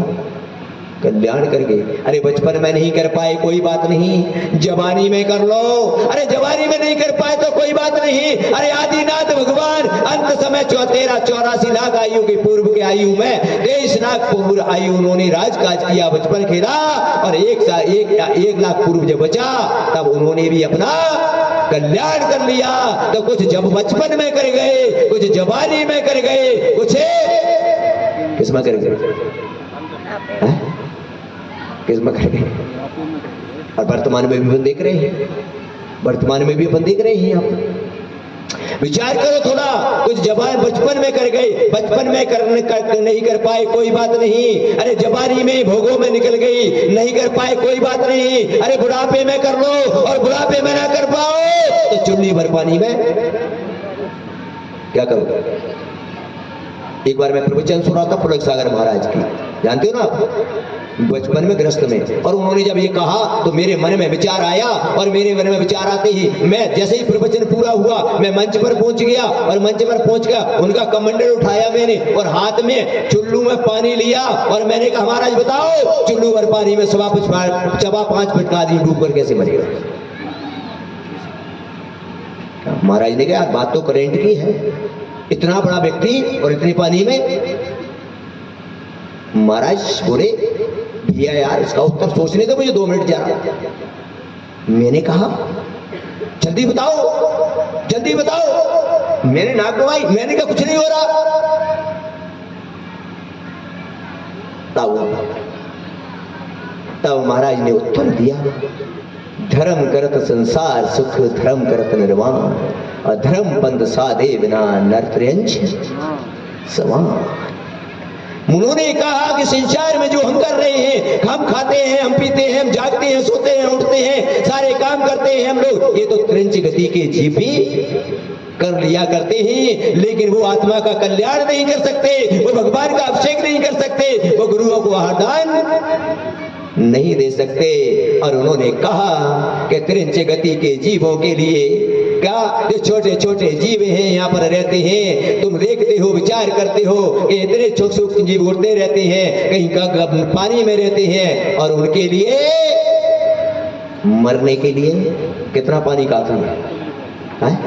कल्याण कर गए। अरे बचपन में नहीं कर पाए कोई बात नहीं, जवानी में कर लो। अरे जवानी में नहीं कर पाए तो कोई बात नहीं। अरे आदिनाथ भगवान अंत समय 84 लाख आयु के पूर्व के आयु में 23 लाख पूर्व आयु उन्होंने राजकाज किया, बचपन खेला। और 1 लाख पूर्व जब बचा तब उन्होंने भी अपना कल्याण कर लिया। तो कुछ जब बचपन में कर गए, कुछ जवानी में कर गए, कुछ किसमें कर गए, किसमें कर गए। और वर्तमान में भी अपन देख रहे हैं, वर्तमान में भी अपन देख रहे हैं। आप विचार करो थोड़ा, कुछ जवान बचपन में कर गए, बचपन में नहीं कर पाए कोई बात नहीं। अरे जवानी में भोगों में निकल गई, नहीं कर पाए कोई बात नहीं। अरे बुढ़ापे में कर लो और बुढ़ापे में ना कर पाओ तो चुल्ली भर पानी में क्या करो। एक बार मैं प्रवचन सुना था पुलक सागर महाराज की, जानते हो ना आप, बचपन में गृहस्थ में। और उन्होंने जब ये कहा तो मेरे मन में विचार आया, और मेरे मन में विचार आते ही मैं जैसे ही प्रवचन पूरा हुआ मैं मंच पर पहुंच गया। और मंच पर पहुंच गया, उनका कमंडल उठाया मैंने और हाथ में चुल्लू में पानी लिया और मैंने कहा महाराज बताओ चुल्लू भर पानी में 5 फुट का आदमी डूब कर कैसे मरेगा। महाराज ने कहा बात तो करेंट की है, इतना बड़ा व्यक्ति और इतने पानी में। महाराज बोले भैया यार इसका उत्तर सोचने दो मुझे 2 मिनट जा। मैंने कहा जल्दी बताओ जल्दी बताओ। मैंने नाक गवाई, मैंने कहा कुछ नहीं हो रहा। तब महाराज ने उत्तर दिया, धर्म करत संसार सुख, धर्म करत निर्वाण, अधर्म पंथ साधे बिना नरत्रयंच समान। उन्होंने कहा कि संसार में जो हम कर रहे हैं, हम खाते हैं, हम पीते हैं, हम जागते हैं, सोते हैं, उठते हैं, सारे काम करते हैं हम लोग, ये तो त्रिंच गति के जीव भी कर लिया करते हैं। लेकिन वो आत्मा का कल्याण नहीं कर सकते, वो भगवान का अभिषेक नहीं कर सकते, वो गुरुओं को आदान नहीं दे सकते। और उन्होंने कहा कि त्रिंच गति के जीवों के लिए क्या जो छोटे छोटे जीव हैं यहाँ पर रहते हैं, तुम देखते हो विचार करते हो कि इतने सूक्ष्म जीव उड़ते रहते हैं, कहीं का पानी में रहते हैं, और उनके लिए मरने के लिए कितना पानी काफी है?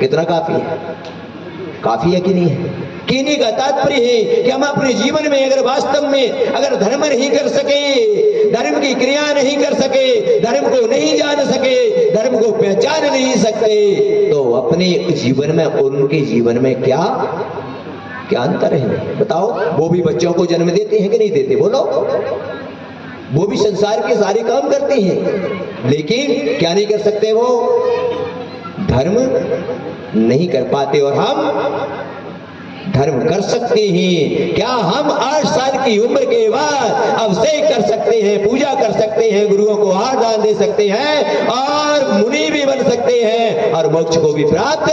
कितना काफी है? काफी है कि नहीं है? कहने का तात्पर्य है कि हम अपने जीवन में अगर वास्तव में अगर धर्म नहीं कर सके, धर्म की क्रिया नहीं कर सके, धर्म को नहीं जान सके, धर्म को पहचान नहीं सकते, तो अपने जीवन में उनके जीवन में क्या क्या अंतर है बताओ। वो भी बच्चों को जन्म देते हैं कि नहीं देते? बोलो। वो भी संसार के सारे काम करते हैं, लेकिन क्या नहीं कर सकते? वो धर्म नहीं कर पाते। और हम धर्म कर सकते हैं। क्या हम 8 साल की उम्र के बाद अभिषेक कर सकते हैं, पूजा कर सकते हैं, गुरुओं को हार दान दे सकते हैं, और मुनि भी बन सकते हैं, और मोक्ष को भी प्राप्त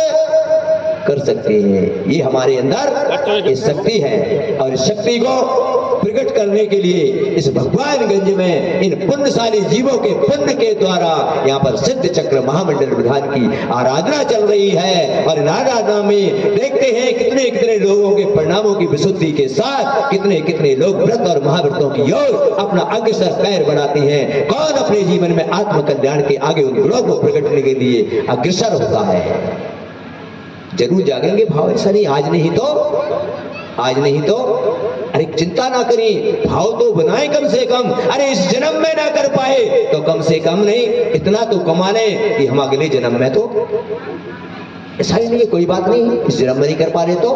कर सकते हैं। ये हमारे अंदर ये शक्ति है, और इस शक्ति को प्रकट करने के लिए इस भगवानगंज में इन पुण्यशाली जीवों के पुण्य के द्वारा यहाँ पर सिद्ध चक्र महामंडल प्रधान की आराधना चल रही है। और इन आराधना में देखते हैं कितने कितने लोगों के परिणामों की विशुद्धि के साथ कितने कितने लोग व्रत और महाव्रतों की ओर अपना अग्रसर पैर बढ़ाते हैं। कौन अपने जीवन में आत्म कल्याण के आगे उन गुणों को प्रकटने के लिए अग्रसर होता है? जरूर जागेंगे भाव, ऐसा नहीं आज नहीं तो आज नहीं तो। अरे चिंता ना करिए, भाव तो बनाए कम से कम। अरे इस जन्म में ना कर पाए तो कम से कम नहीं इतना तो कमा ले कि हम अगले जन्म में तो, ऐसा ही नहीं है कोई बात नहीं, इस जन्म में नहीं कर पा रहे तो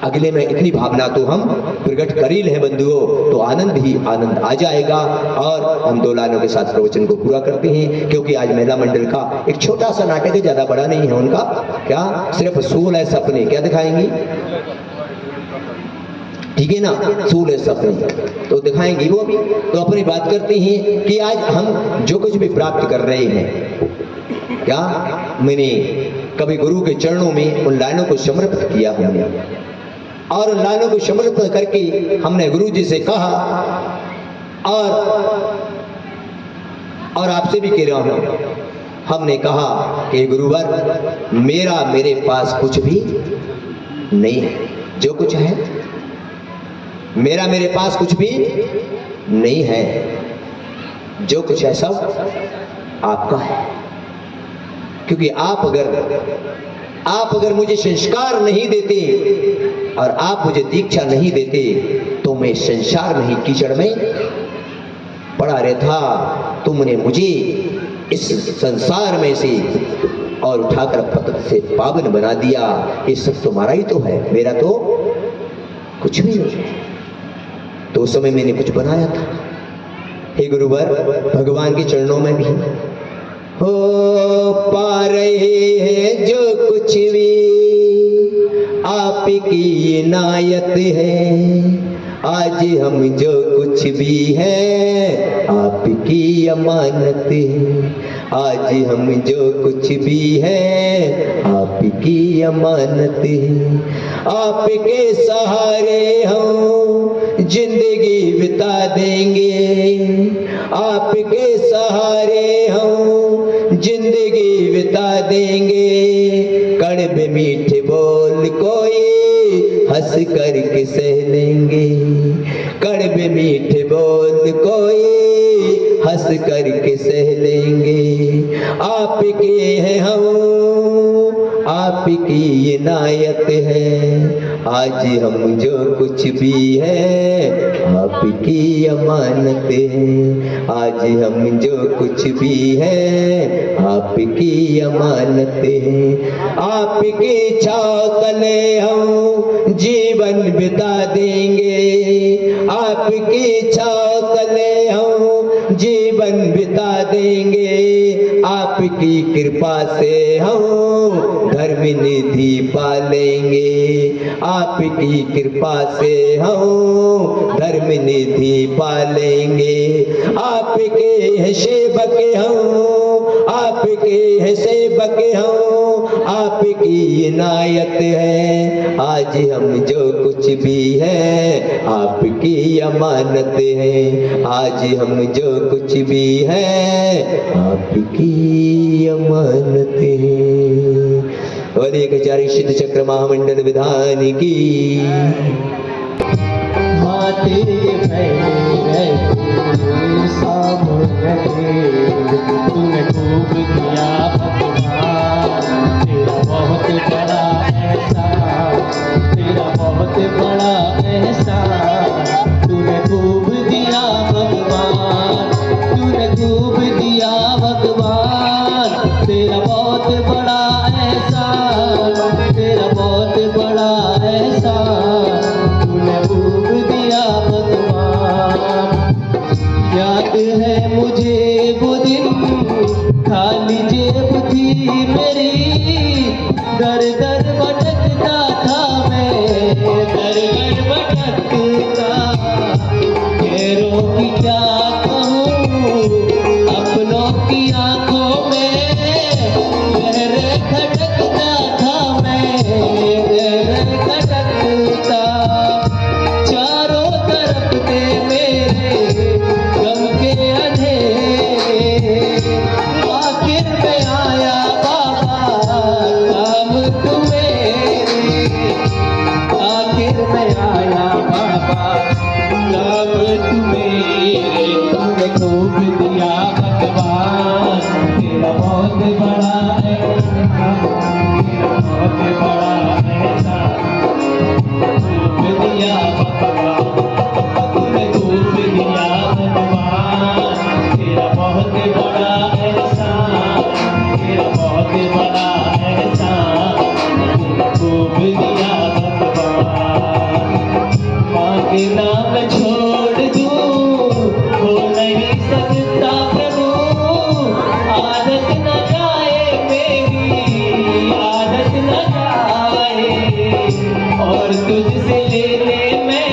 अगले में इतनी भावना तो हम प्रकट कर ही ले बंधुओं, तो आनंद ही आनंद आ जाएगा। और हम 2 लाइनों के साथ प्रवचन को पूरा करते हैं, क्योंकि आज महिला मंडल का एक छोटा सा नाटक है, ज्यादा बड़ा नहीं है उनका। क्या सिर्फ 16 सपने क्या दिखाएंगी? ठीक है ना, 16 सपने तो दिखाएंगी वो भी। तो अपनी बात करते हैं कि आज हम जो कुछ भी प्राप्त कर रहे हैं, क्या मैंने कभी गुरु के चरणों में उन लाइनों को समर्पित किया हमने। और उन लालों को समर्पित करके हमने गुरु जी से कहा और आपसे भी कह रहा हूं, हमने कहा कि गुरुवर मेरे पास कुछ भी नहीं है, जो कुछ है मेरे पास कुछ भी नहीं है, जो कुछ है सब आपका है। क्योंकि आप अगर मुझे संस्कार नहीं देते और आप मुझे दीक्षा नहीं देते तो मैं संसार नहीं कीचड़ में पड़ा रहता। तुमने मुझे इस संसार में से और उठाकर पतन से पावन बना दिया। ये सब तुम्हारा ही तो है, मेरा तो कुछ भी नहीं। तो उस समय मैंने कुछ बनाया था। हे गुरुवर, भगवान के चरणों में भी हो पा रहे हैं जो कुछ भी आप की इनायत है। आज हम जो कुछ भी है आपकी अमानत है। आज हम जो कुछ भी है आपकी अमानत है। आपके सहारे हम जिंदगी बिता देंगे। आपके सहारे हम जिंदगी बिता देंगे। कड़वे मीठे बोल कोई हंस करके सह लेंगे। कड़वे मीठे बोल कोई हंस करके सह लेंगे। आपके हैं हम, आपकी इनायत है। आज हम जो कुछ भी है आपकी अमानत है। आज हम जो कुछ भी है आपकी अमानत है। आपकी छाव तले हम जीवन बिता देंगे। आपकी छाव तले हम जीवन बिता देंगे। आपकी कृपा से हम धर्म निधि पालेंगे। आपकी कृपा से हम धर्म निधि पालेंगे। आपके हैं सेवक हम, आपके हैं सेवक हम, आपकी इनायत है। आज हम जो कुछ भी है आपकी अमानत है। आज हम जो कुछ भी है आपकी अमानत है। और 1000 सिद्ध चक्र महामंडल विधान की माते पहले सामने तूने खूब किया भगवान। तेरा बहुत बड़ा एहसान, तेरा बहुत बड़ा एहसान। तूने खूब दिया भगवान, तूने खूब दिया भगवान। तेरा बहुत बड़ा एहसान, तेरा बहुत बड़ा एहसान। तूने खूब दिया भगवान। याद है मुझे वो दिन खाली जेब थी मेरी। दर दर भटकता था मैं, दर दर भटकता। गैरों की क्या कहूँ, अपनों की आंखों में लहरें खटकता था मैं, लहरें खटकता। चारों तरफ थे मेरे गम के अंधेरे। आखिर में आया बाबा काम तुम्हेरे। आखिर में आया बाबा काम तुम्हेरे। तूने खूब दिया भगवान। तेरा बहुत बड़ा एहसान, तेरा बहुत बड़ा एहसान। खूब दिया भगवान, तूने खूब दिया भगवान। तेरा बहुत बड़ा एहसान, तेरा बहुत बड़ा एहसान। तूने खूब दिया भगवान। माँ के नाम छोड़ दूँ हो नहीं सकता प्रभु। आदत न जाए मेरी, आदत न जाए। और तुझसे लेने में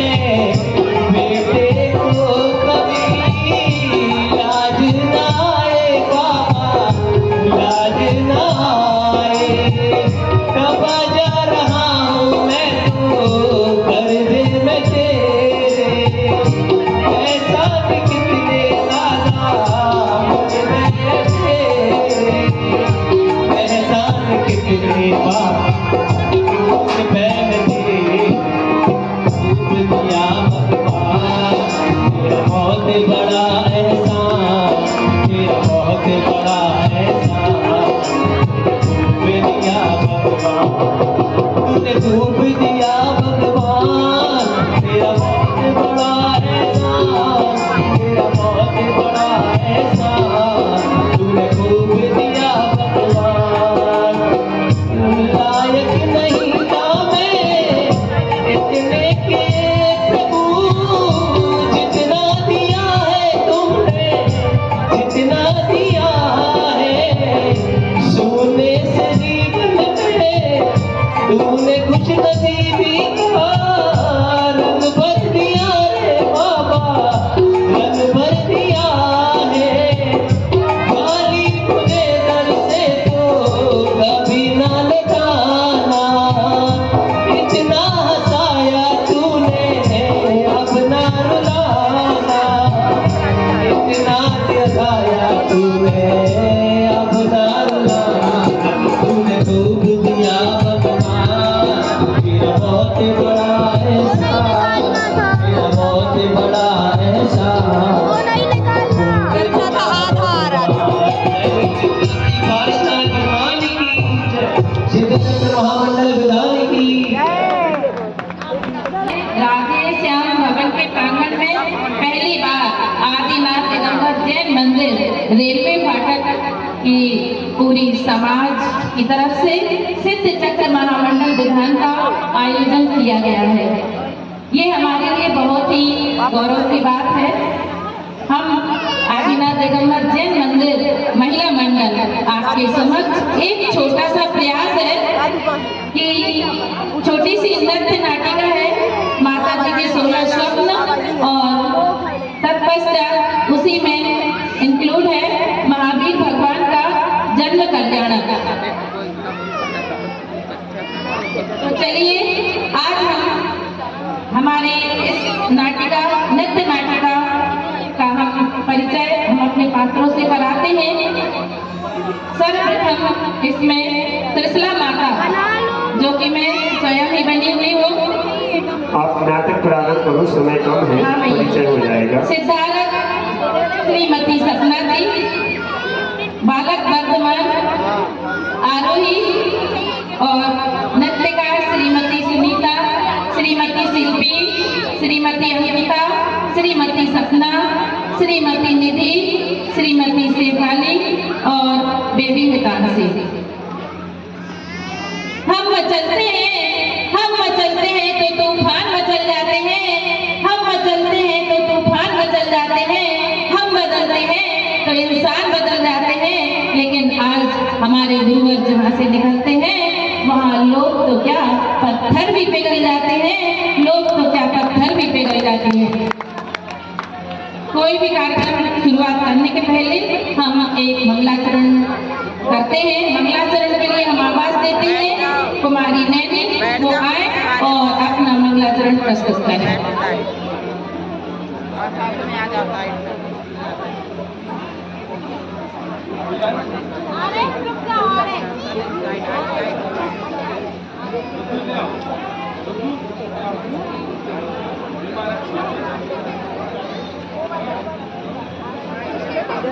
बेटे को कभी लाज न आए बाबा, लाज न आए। कब जा रहा हूँ मैं तो बड़ा एहसान, तेरा बहुत बड़ा एहसान। दिया भगवान, तूने खूब दिया भगवान, तेरा बहुत बड़ा एहसान, तेरा बहुत बड़ा एहसान। तूने खूब दिया भगवान, लायक नहीं था मैं इतने के प्रभु, जितना दिया है तुमने, जितना दिया है। सोने से तूने कुछ नसीबी का रंग भर दिया रे बाबा, रंग भर दिया है। खाली तुझे दर से तो कभी ना लौटाना, इतना हंसाया तूने अब ना रुलाना, इतना हंसाया तूने अब ना रुलाना। तूने खूब दिया बहुत बड़ा एहसान, तेरा बहुत बड़ा एहसान। पाकिस्तान की रानी की जय, सिद्धेश्वर महामंडल विधान की। राधे श्याम भवन के प्रांगण में पहली बार आदिनाथ दिगंबर जैन मंदिर रेलवे फाटक की पूरी समाज की तरफ से सिद्ध चक्र महामंडल विधान का आयोजन किया गया है। ये हमारे लिए बहुत ही गौरव की बात है। हम आदिनाथ दिगंबर जैन मंदिर महिला मंडल आपके समक्ष एक छोटा सा प्रयास है कि छोटी सी नृत्य नाटिका है, माता जी के 16 स्वप्न, और तत्पश्चात उसी में इंक्लूड है महावीर भगवान का जन्म कल्याण। तो चलिए आज हम हमारे इस नाटिका नृत्य नाटिका का हम परिचय हम अपने पात्रों से कराते हैं। सर्वप्रथम इसमें त्रिशला माता, जो कि मैं स्वयं ही बनी हुई हूँ। आप नाटक प्रारंभ करो, समय कम है, परिचय हो जाएगा। सिद्धार्थ श्रीमती सपना जी, बालक वर्धमान आरोही, और नृत्यकार श्रीमती सुनीता, श्रीमती शिल्पी, श्रीमती अंकिता, श्रीमती सपना, श्रीमती निधि, श्रीमती शेफाली और बेबी हितांशी। हम मचलते हैं, हम मचलते हैं तो तूफान मचल जाते हैं, हम मचलते हैं तो तूफान मचल जाते हैं, हम बदलते हैं तो इंसान बदल जाते हैं। लेकिन आज हमारे गुरुवर जहाँ से निकलते हैं वहाँ लोग तो क्या पत्थर भी पिघल जाते हैं, लोग तो क्या पत्थर भी पिघल जाते हैं। कोई भी कार्यक्रम शुरुआत करने के पहले हम एक मंगलाचरण करते हैं। मंगलाचरण के लिए हम आवाज देते हैं, कुमारी नैनी वो आए और अपना मंगलाचरण प्रस्तुत करें।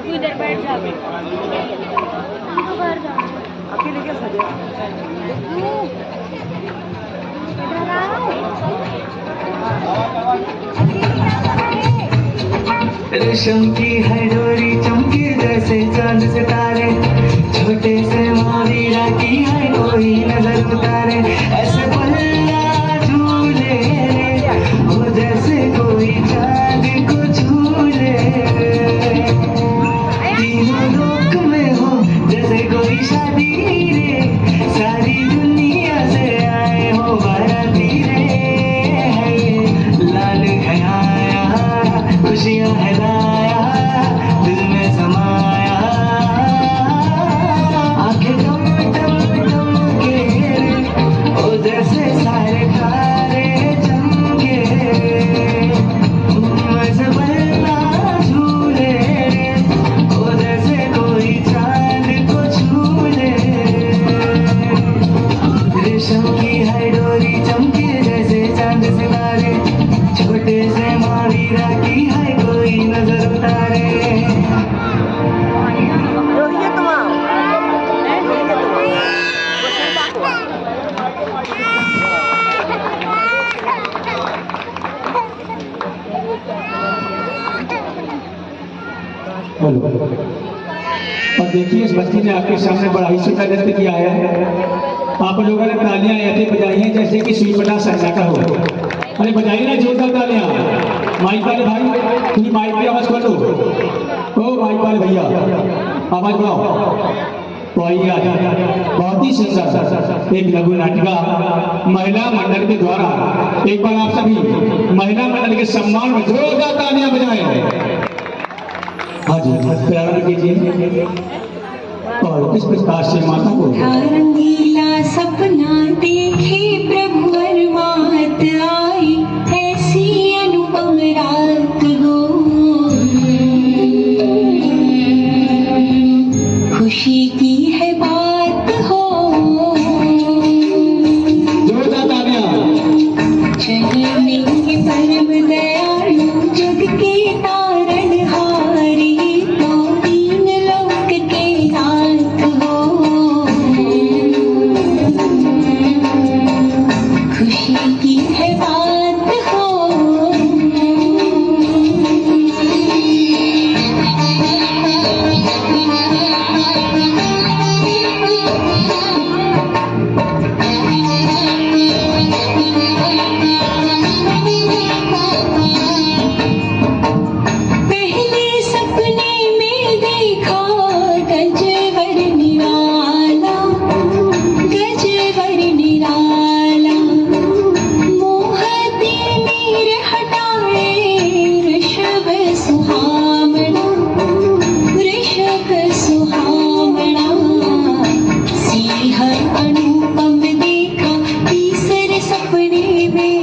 इधर बैठ जा, अकेले क्या सजा रेशम की है डोरी चमके जैसे चांद सितारे, छोटे से महावीरा की है कोई नजर उतारे। ऐसे पल्ला झूले हो जैसे कोई चांद को झूले, तीनों लोक में हो जैसे कोई शादी रे, सारी दुनिया से आए हो बाराती रे। लाल है आया, खुशियां है लाया, दिल में समाया, आंखें टम टम टम के ओ जैसे सारे तारे चमके, वैसे बल्ला झूले ओ जैसे कोई चांद को झूले। रेशम की है डोरी चमके जैसे चांद सितारे, छोटे से महावीरा की है कोई कोई नजर उतारे। रोहिए तुम्हारा और देखिए इस बच्ची ने आपके सामने बड़ा ही सुंदर नृत्य किया है। आप लोगों ने तालियां ऐसे बजाई हैं जैसे कि सुई बटा सन्नाटा हो। अरे बजाइए ना जोरदार तालियां। माइक वाले भाई थोड़ी माइक पे आवाज कर दो। ओ माइक वाले भैया आवाज बढ़ाओ। तो आइए आज बहुत ही सुंदर एक लघु नाटिका महिला मंडल के द्वारा, एक बार आप सभी महिला मंडल के सम्मान में जोरदार तालियां बजाएं। हाँ जी प्रारंभ कीजिए। और किस प्रकार से माता को रंगीला सपना देखे प्रभु वरमात आई, ऐसी अनुपम रात हो। खुशी की है बात हो। जोरदार तालियां। चलने के परम दयालु जग के तारनहारी, तो तीन लोक के नाथ हो। खुशी की है बात हो। पहले सपने में देखा गजवर निराला, गजवर निराला। मोहती मीर हटाए ऋषभ सुहावना, ऋषभ सुहावना। सिंह अनुपम देखा तीसरे सपने में,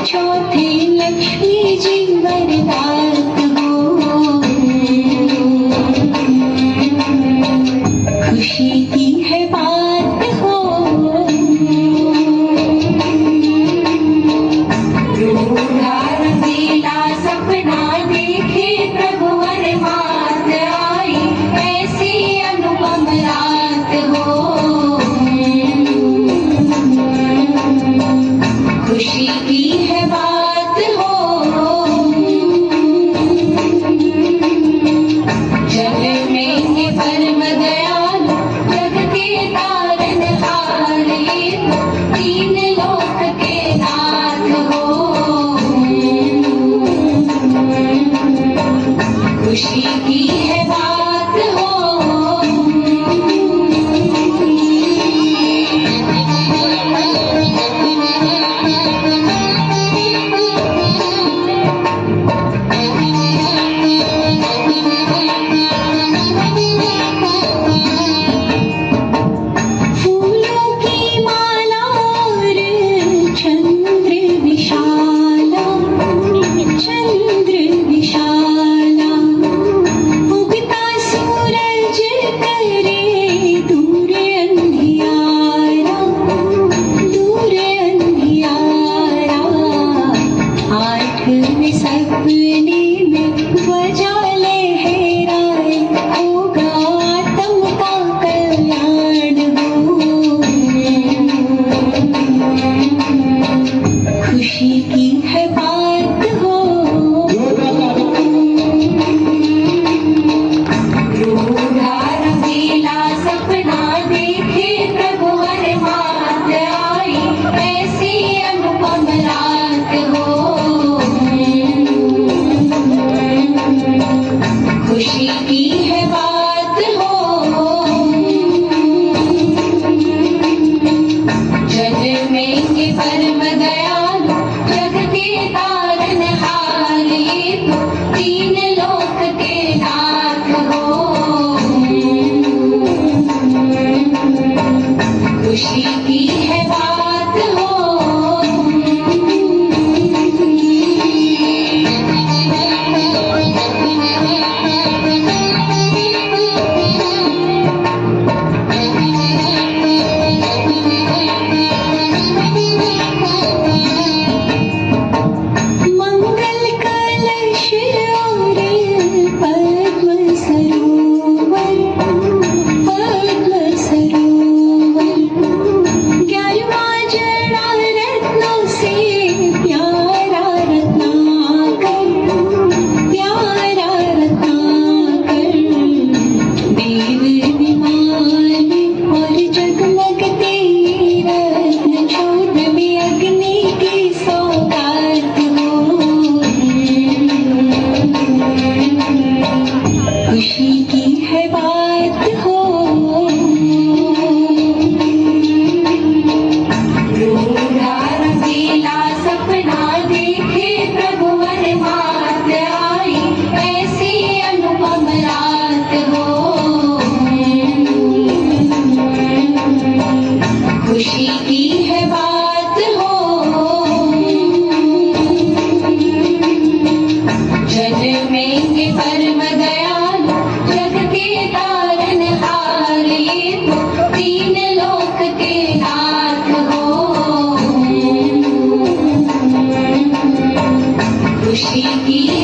चौथे लक्ष्मी जी वरदात हो। खुशी की है बात हो। रूढ़ा रंगीला सपना देखे प्रभु वरमात आई, ऐसी अनुपम रात हो। खुशी की है बात हो। जग में ये परम दयालु जग के तारनहारे, तीन लोक के नाथ हो। खुशी की है बात हो। फूलों की माला और चंद्र विशाला, चंद्र विशाला। उगता सूरज करे दूर अंधियारा, दूर अंधियारा। आठवें सपने में बजा लहराए, होगा आत्म का कल्याण हो। खुशी की है बात हो। जोरदार तालियां।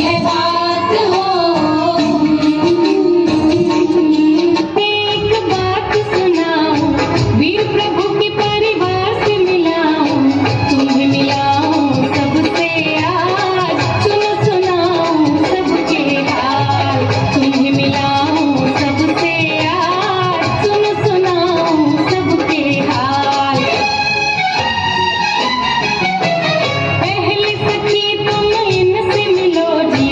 है बात हो। एक बात सुनाऊं, वीर प्रभु के परिवार से मिलाऊं, तुम्हें मिलाऊं सबसे आज, सुनो सुनाऊं सबके हाल, तुम्हें मिलाऊं सबसे आज, सुनो सुनाऊं सबके हाल। पहले सखी तुम इनसे मिलो जी,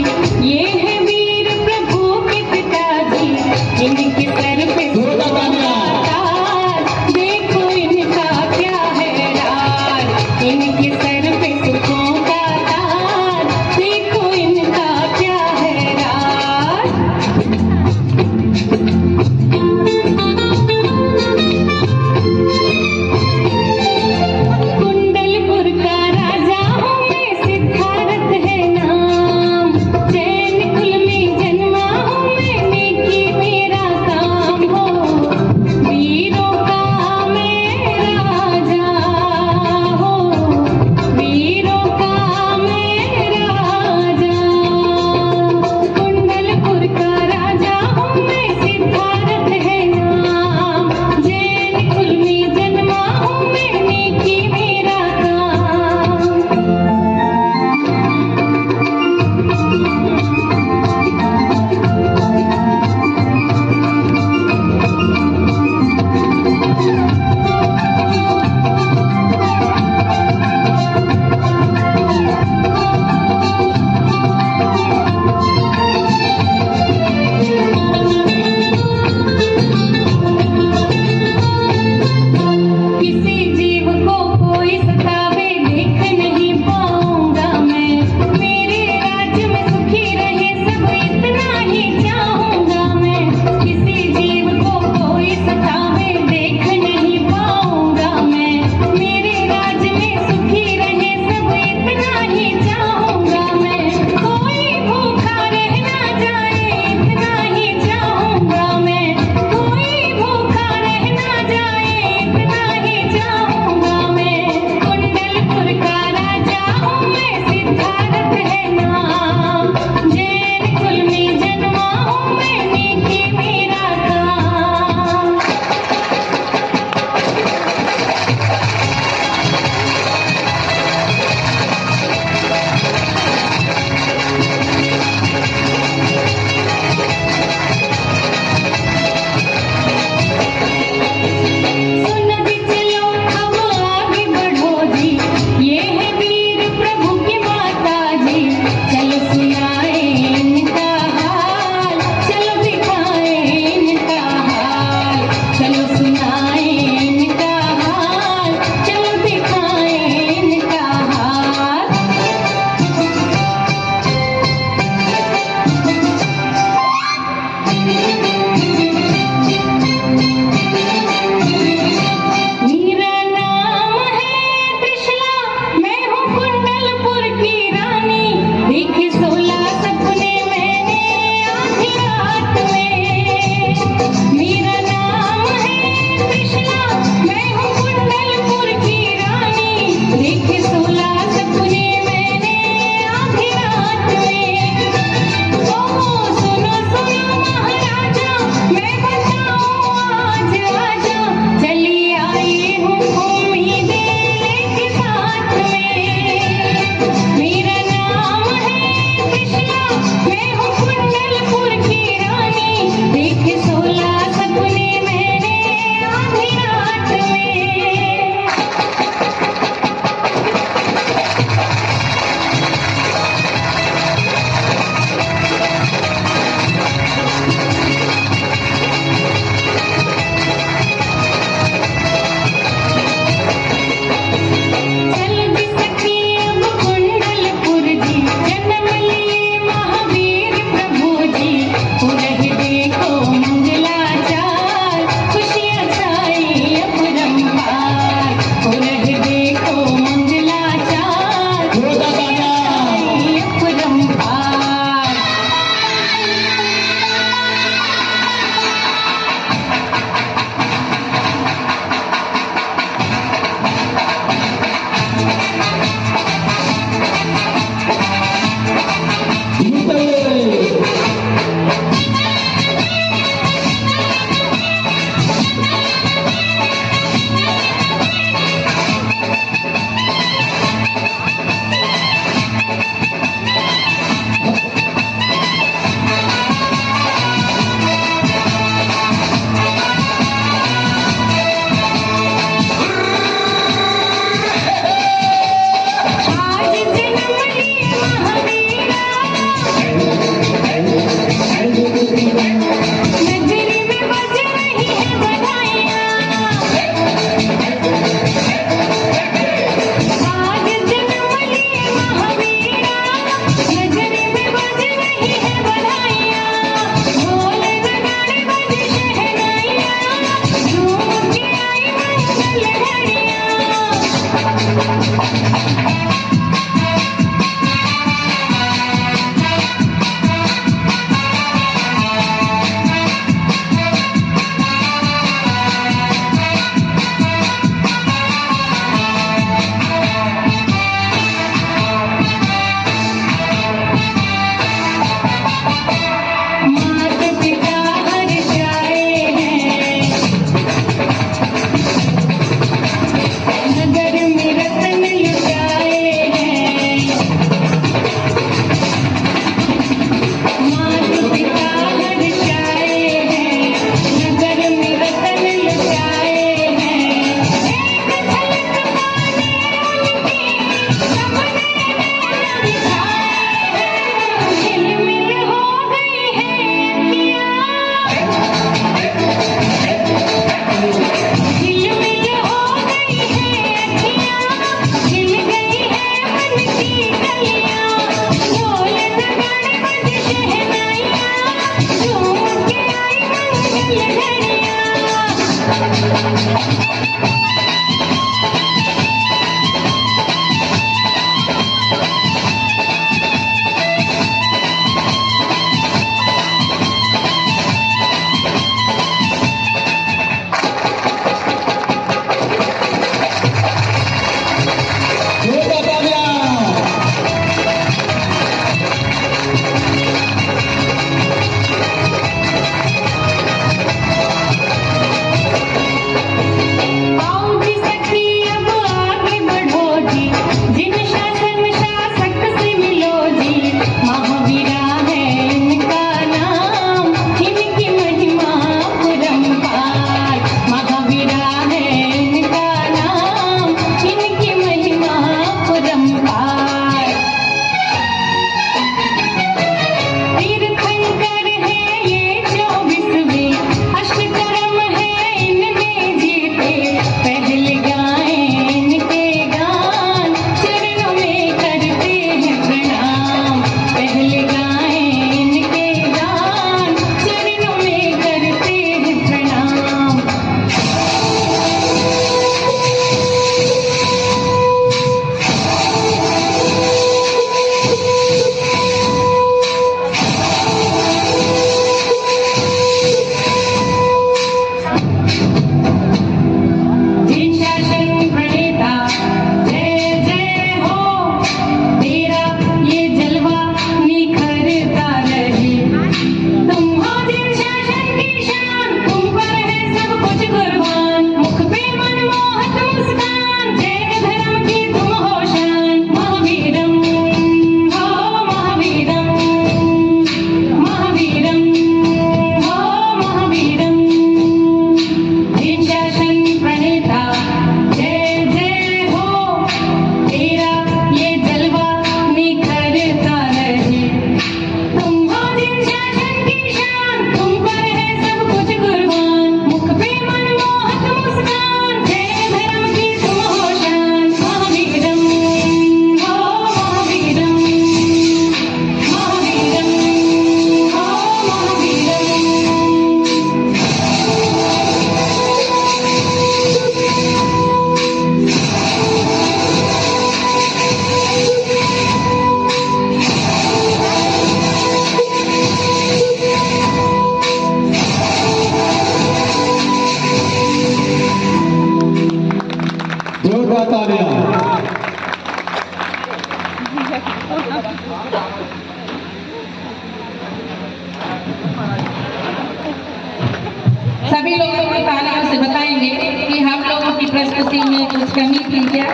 सभी लोगों को तालियों से बताएंगे कि हम लोगों की प्रस्तुति में कुछ कमी थी क्या।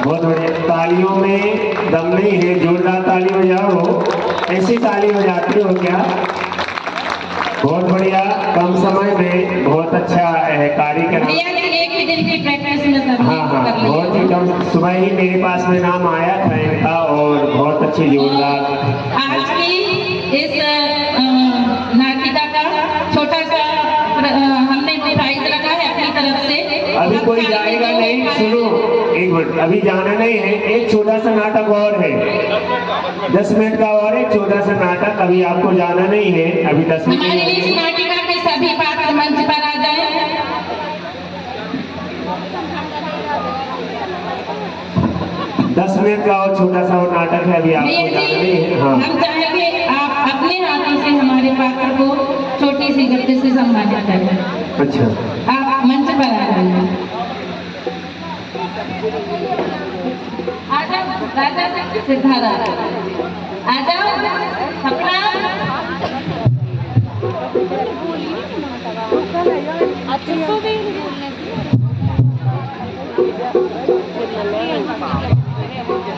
बहुत बढ़िया, तालियों में दम नहीं है, जोरदार ताली बजाओ। ऐसी ताली बजाते हो क्या? बहुत बढ़िया, कम समय में बहुत अच्छा कार्यक्रम। भैया जी एक ही दिन की प्रैक्टिस में सब हाँ हाँ, कर लिया। बहुत ही कम, सुबह ही मेरे पास में नाम आया था इनका और बहुत अच्छे जोरदार। आज की इस नाटिका का छोटा सा हमने प्राइज रखा है अपनी तरफ से। अभी कोई जाएगा नहीं, सुनो एक मिनट, अभी जाना नहीं है, एक छोटा सा नाटक और है, 10 मिनट का और एक छोटा सा नाटक, अभी आपको जाना नहीं है, अभी 10 मिनट। हमारी इस नाटिका के सभी पात्र मंच पर आ जाएं। 10 मिनट का और छोटा सा और नाटक है, अभी आपको भैया जाना जी, नहीं है। हाँ, हम चाहेंगे आप अपने हाथों से हमारे पात्र को छोटी सी गद्दे से सम्मानित करें। अच्छा, आप मंच पर आ जाइए। आजा राजा सिद्धारा, आजा सपना।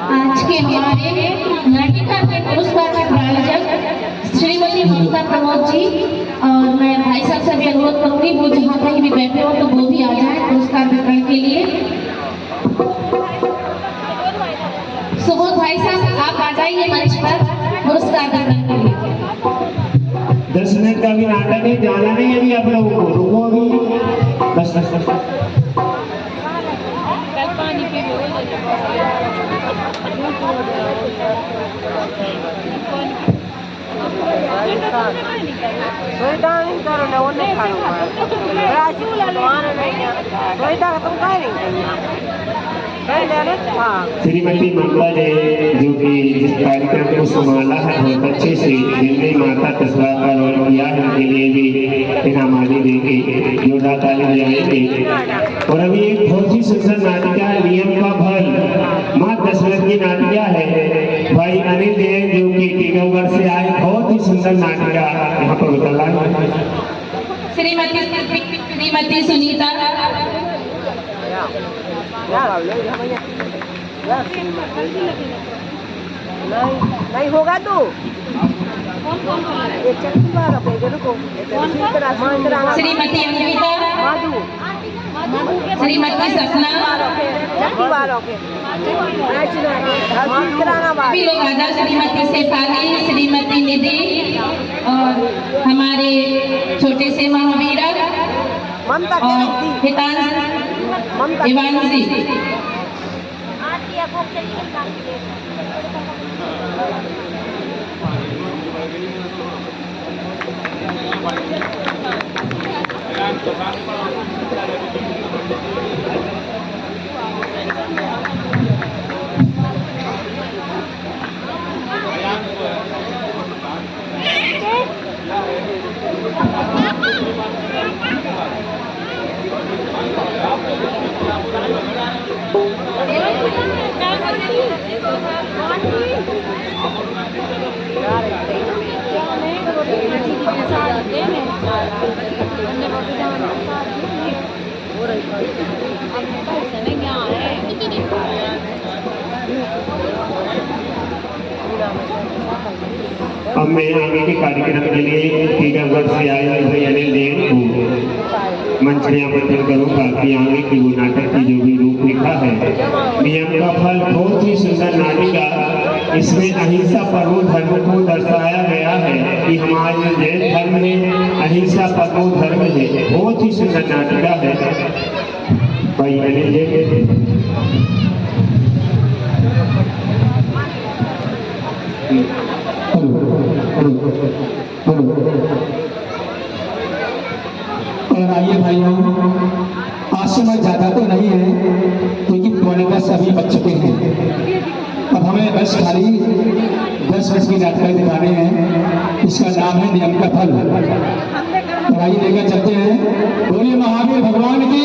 आज के हमारे नाटिका के पुरस्कार के प्रायोजक श्रीमती ममता प्रमोद जी, और मैं भाई साहब से भी अनुरोध करूंगी वो जहाँ कहीं भी बैठे हो तो वो भी आ जाए पुरस्कार वितरण के लिए। सुबोध भाई साहब आप आ जाइए मंच पर पुरस्कार वितरण के लिए। 10 मिनट का भी नाटक है, जाना नहीं है अभी आप लोगों को, रुको अभी। बस श्रीमती ममता जी जो कि जिस कार्यक्रम को संभाला है बहुत अच्छे से, जिनने माता तस्वीर का रोल किया है, उनके लिए भी इनामाली देंगे, जोरदार ताली बजाएंगे। और अभी एक बहुत ही सुंदर नाटिका नियम का फल माँ दशरथ की नाटिका है, भाई अनिल जैन जो कि टीकमगढ़ से आए, बहुत ही सुंदर नाटिका यहाँ पर उतरला है। श्रीमती सुनीता, नहीं होगा तो श्रीमती अंकिता, श्रीमती सपना, सभी लोग आजा, श्रीमती शेफाली, श्रीमती निधि और हमारे छोटे से महावीरा और हितांश इवांशी। अब मैं आगे के कार्यक्रम के लिए टीकमगढ़ से आए हुए भाई अनिल जैन को मंच में आमंत्रित करूंगा कि आगे की वो नाटक की जो भी रूपरेखा है, नियम का फल, बहुत ही सुंदर नाटिका। इसमें अहिंसा परमो धर्म को दर्शाया गया है कि हमारे जैन धर्म में अहिंसा परमो धर्म है, बहुत ही सुंदर नाटिका है। भाई अनिल जैन और आइए भाइयों, आज से मैं ज्यादा तो नहीं है क्योंकि पौने 10 अभी बज चुके हैं। अब हमें बस खाली 10 बज की नाटक दिखाने हैं, इसका नाम है नियम का फल। और आइए लेकर चलते हैं। बोलिए महावीर भगवान की।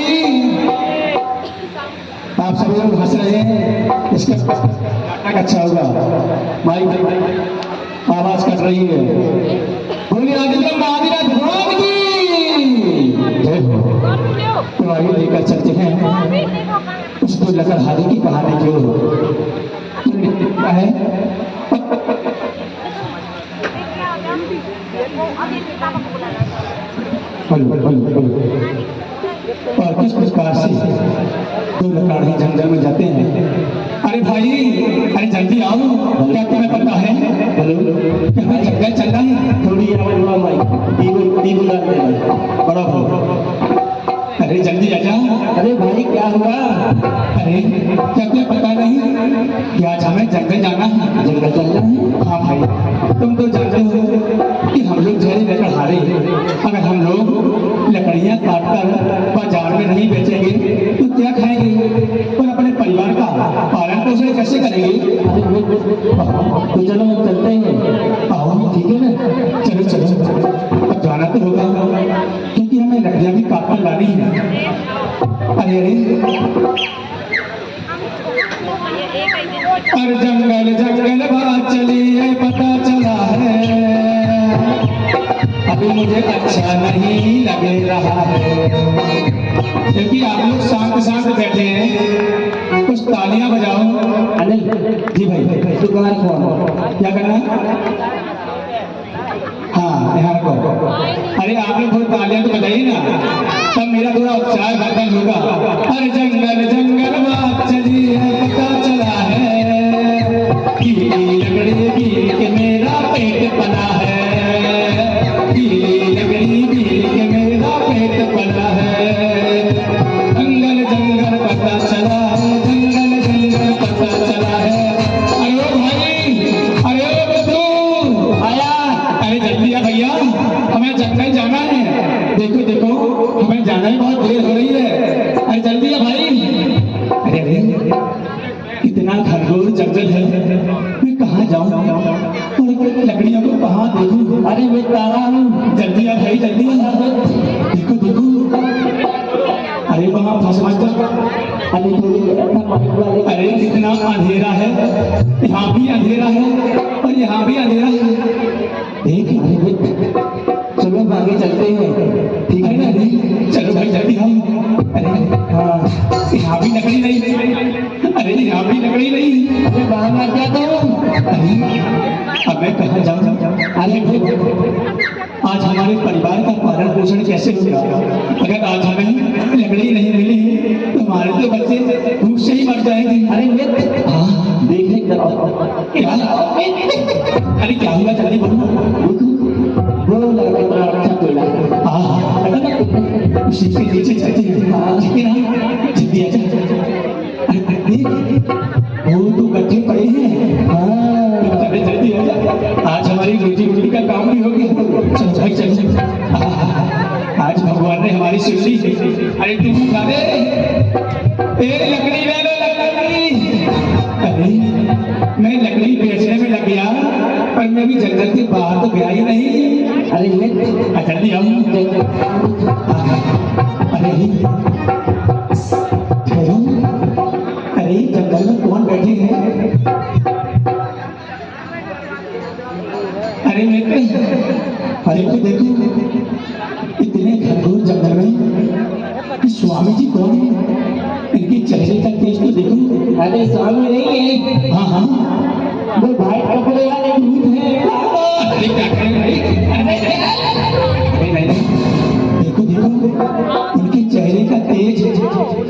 आप सब लोग हंस रहे हैं, इसका नाटक अच्छा होगा। भाई आवाज कट रही है। बोलिए आदित्य महावीर भगवान की। तो आगे लेकर चलते हैं उसको लकड़हारे की कहानी जो क्या है। और किस प्रकार से दो लकड़हारे जंगल में जाते हैं। अरे भाई, अरे जल्दी आओ, क्या तुम्हें पता है? हेलो, क्या मैं जंगल चल रहा है? थोड़ी आवाज बढ़ाओ भाई, बड़ा भाई। अरे जल्दी आजा। अरे भाई क्या हुआ? अरे क्या तुम्हें पता नहीं कि आज हमें जंगल जाना है? जंगल चलना है? हाँ भाई, तुम तो जानते हो कि हम लोग जहरी लकड़हारे, अगर हम लोग लकड़ियां काटकर बाजार में नहीं बेचेंगे तो क्या खाएंगे और अपने परिवार का पालन पोषण कैसे करेंगे? तो चलो हम चलते हैं। आओ, ठीक है ना? चलो चलो, अब जाना तो होगा क्योंकि हमें लकड़ियां भी काटकर लानी है। अरे अरे अरे जंगल जंगल बात चली है, पता चला है अभी मुझे अच्छा नहीं लग रहा है। क्योंकि आप लोग शांत शांत बैठे हैं, कुछ तालियां बजाओ। अनिल जी भाई, दुकान कौन क्या करना? हाँ, यहाँ रखो। अरे आप लोग थोड़ी तालियां तो बजाइए ना, तब मेरा थोड़ा उत्साह वर्धन होगा। अरे जंगल जंगल बात चली है, पता चला है गीली लकड़ी गील के मेरा पेट पला है। गीली लकड़ी गील के मेरा पेट पला है। जंगल जंगल पता चला है, जंगल जंगल पता चला है। अरे ओ भाई, अरे ओ बच्चू आया। अरे जल्दी आ भैया, हमें जंगल जाना है। देखो देखो, हमें जाना ही बहुत देर हो रही है। अरे जल्दी आ भाई। अरे अरे कितना घनघोर जंगल है, मैं कहाँ जाऊँ और लकड़ियों को कहाँ देखूँ? अरे मैं तारा हूँ, जल्दी आ भाई जल्दी आ। देखो देखो, अरे वहाँ फंस मत जा। अरे कितना अंधेरा है, यहाँ भी अंधेरा है और यहाँ भी अंधेरा है। देख, चलो आगे चलते हैं, ठीक है ना? चलो भाई जल्दी आओ। अरे हाँ, यहाँ भी लकड़ी नहीं। अरे यहाँ भी लकड़ी नहीं। अरे बाहर मत जा तो। अरे अब मैं कहाँ जाऊँ? अरे आज हमारे परिवार का पालन पोषण कैसे होगा? अगर आज हमें लकड़ी नहीं मिली तो हमारे तो बच्चे भूख से ही मर जाएंगे। अरे हाँ, देखने क्या? अरे क्या हुआ? जल्दी बोलो। वो लड़का बड़ा अच्छा कोयला। हाँ, उसी के नीचे चलते हैं। ठीक है ना? जल्दी आजा। वो तो गड्ढे पड़े हैं। हाँ, जल्दी आजा, आज हमारी रोजी रोटी का काम भी हो गया। चलो भाई चल। आज भगवान ने हमारी सुन ली। अरे तुम उठा दे, लकड़ी ले लो लकड़ी। अरे मैं लकड़ी बेचने में लग गया, पर मैं भी जंगल के बाहर तो गया ही नहीं। अरे मैं जल्दी आऊँ। अरे ठहरो, अरे जंगल में कौन बैठे हैं? अरे मित्र, अरे तो देखो इतने घनघोर जंगल में स्वामी जी कौन है? इनके चेहरे का तेज तो देखो। अरे स्वामी नहीं है। हाँ हाँ, वो भाई कपड़े वाले भूत हैं। अरे क्या करें भाई? नहीं, देखो देखो, उनके चेहरे का तेज,